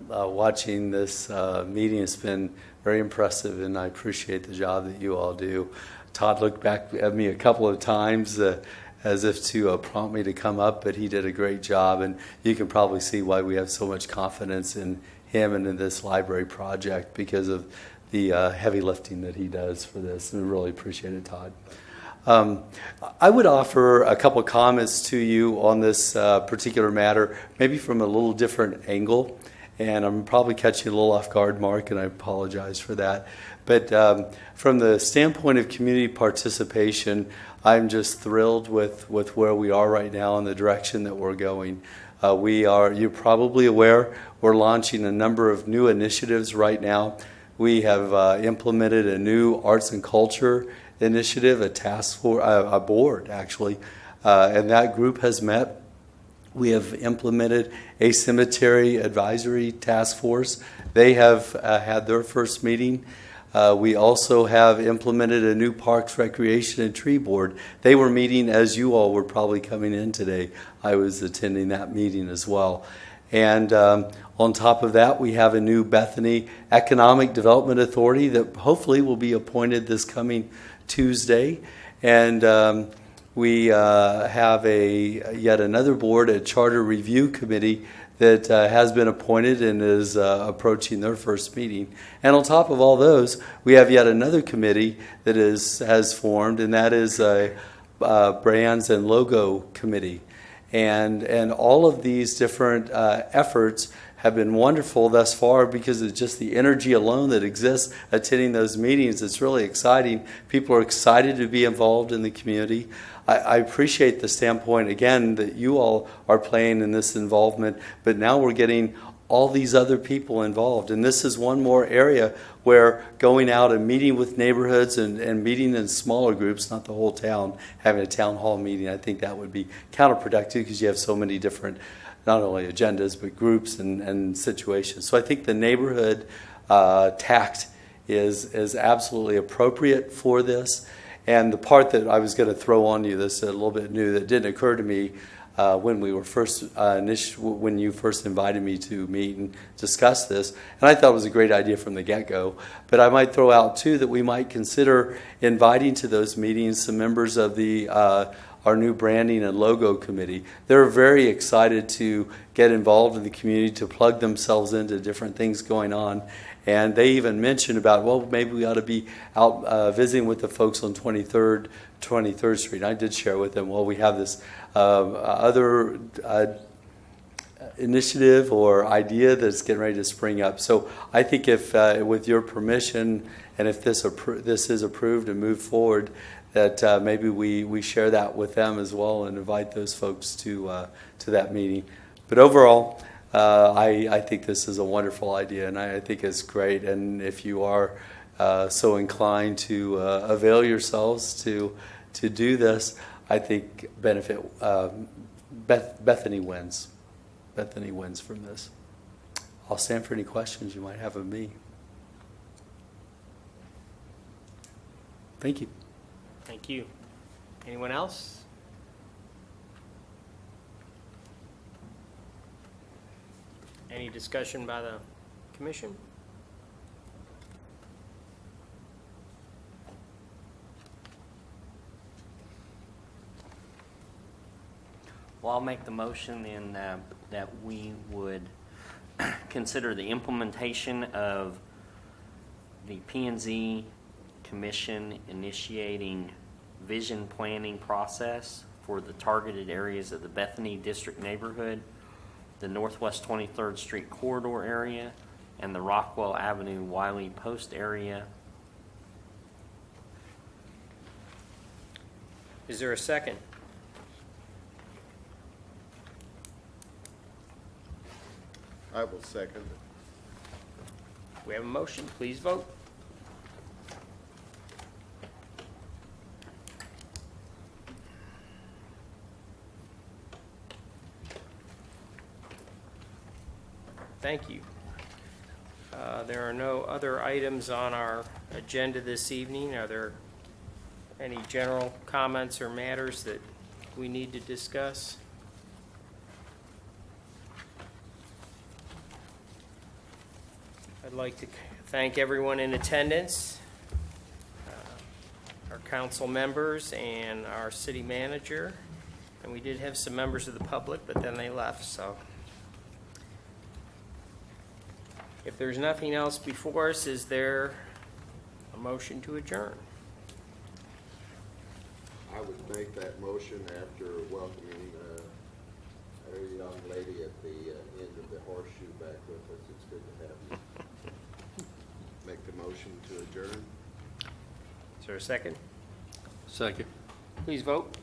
watching this meeting. It's been very impressive, and I appreciate the job that you all do. Todd looked back at me a couple of times as if to prompt me to come up, but he did a great job, and you can probably see why we have so much confidence in him and in this library project because of the heavy lifting that he does for this, and we really appreciate it, Todd. I would offer a couple comments to you on this particular matter, maybe from a little different angle, and I'm probably catching you a little off guard, Mark, and I apologize for that. But from the standpoint of community participation, I'm just thrilled with where we are right now and the direction that we're going. You're probably aware, we're launching a number of new initiatives right now. We have implemented a new arts and culture initiative, a board actually, and that group has met. We have implemented a cemetery advisory task force. They have had their first meeting. We also have implemented a new Parks, Recreation, and Tree Board. They were meeting as you all were probably coming in today. I was attending that meeting as well. And on top of that, we have a new Bethany Economic Development Authority that hopefully will be appointed this coming Tuesday. And we have yet another board, a Charter Review Committee, that has been appointed and is approaching their first meeting. And on top of all those, we have yet another committee that has formed, and that is a Brands and Logo Committee. And all of these different efforts have been wonderful thus far because of just the energy alone that exists attending those meetings. It's really exciting. People are excited to be involved in the community. I appreciate the standpoint, again, that you all are playing in this involvement, but now we're getting all these other people involved. And this is one more area where going out and meeting with neighborhoods and meeting in smaller groups, not the whole town, having a town hall meeting, I think that would be counterproductive because you have so many different, not only agendas, but groups and situations. So I think the neighborhood tact is absolutely appropriate for this. And the part that I was going to throw on you that's a little bit new that didn't occur to me when we were when you first invited me to meet and discuss this, and I thought it was a great idea from the get-go. But I might throw out too that we might consider inviting to those meetings some members of our new branding and logo committee. They're very excited to get involved in the community, to plug themselves into different things going on. And they even mentioned about, well, maybe we ought to be out visiting with the folks on 23rd Street. I did share with them, well, we have this other initiative or idea that's getting ready to spring up. So I think if, with your permission, and if this is approved and moved forward, that maybe we share that with them as well and invite those folks to that meeting. But overall, I think this is a wonderful idea, and I think it's great. And if you are so inclined to avail yourselves to do this, I think Bethany wins. Bethany wins from this. I'll stand for any questions you might have of me. Thank you. Thank you. Anyone else? Any discussion by the commission? Well, I'll make the motion in that we would consider the implementation of the P&Z Commission initiating vision planning process for the targeted areas of the Bethany District neighborhood, the Northwest 23rd Street corridor area, and the Rockwell Avenue Wiley Post area. Is there a second? I will second. We have a motion. Please vote. Thank you. There are no other items on our agenda this evening. Are there any general comments or matters that we need to discuss? I'd like to thank everyone in attendance, our council members and our city manager. And we did have some members of the public, but then they left, so. If there's nothing else before us, is there a motion to adjourn? I would make that motion after welcoming our young lady at the end of the horseshoe back with us. It's good to have you. Make the motion to adjourn. Is there a second? Second. Please vote.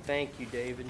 Thank you, David.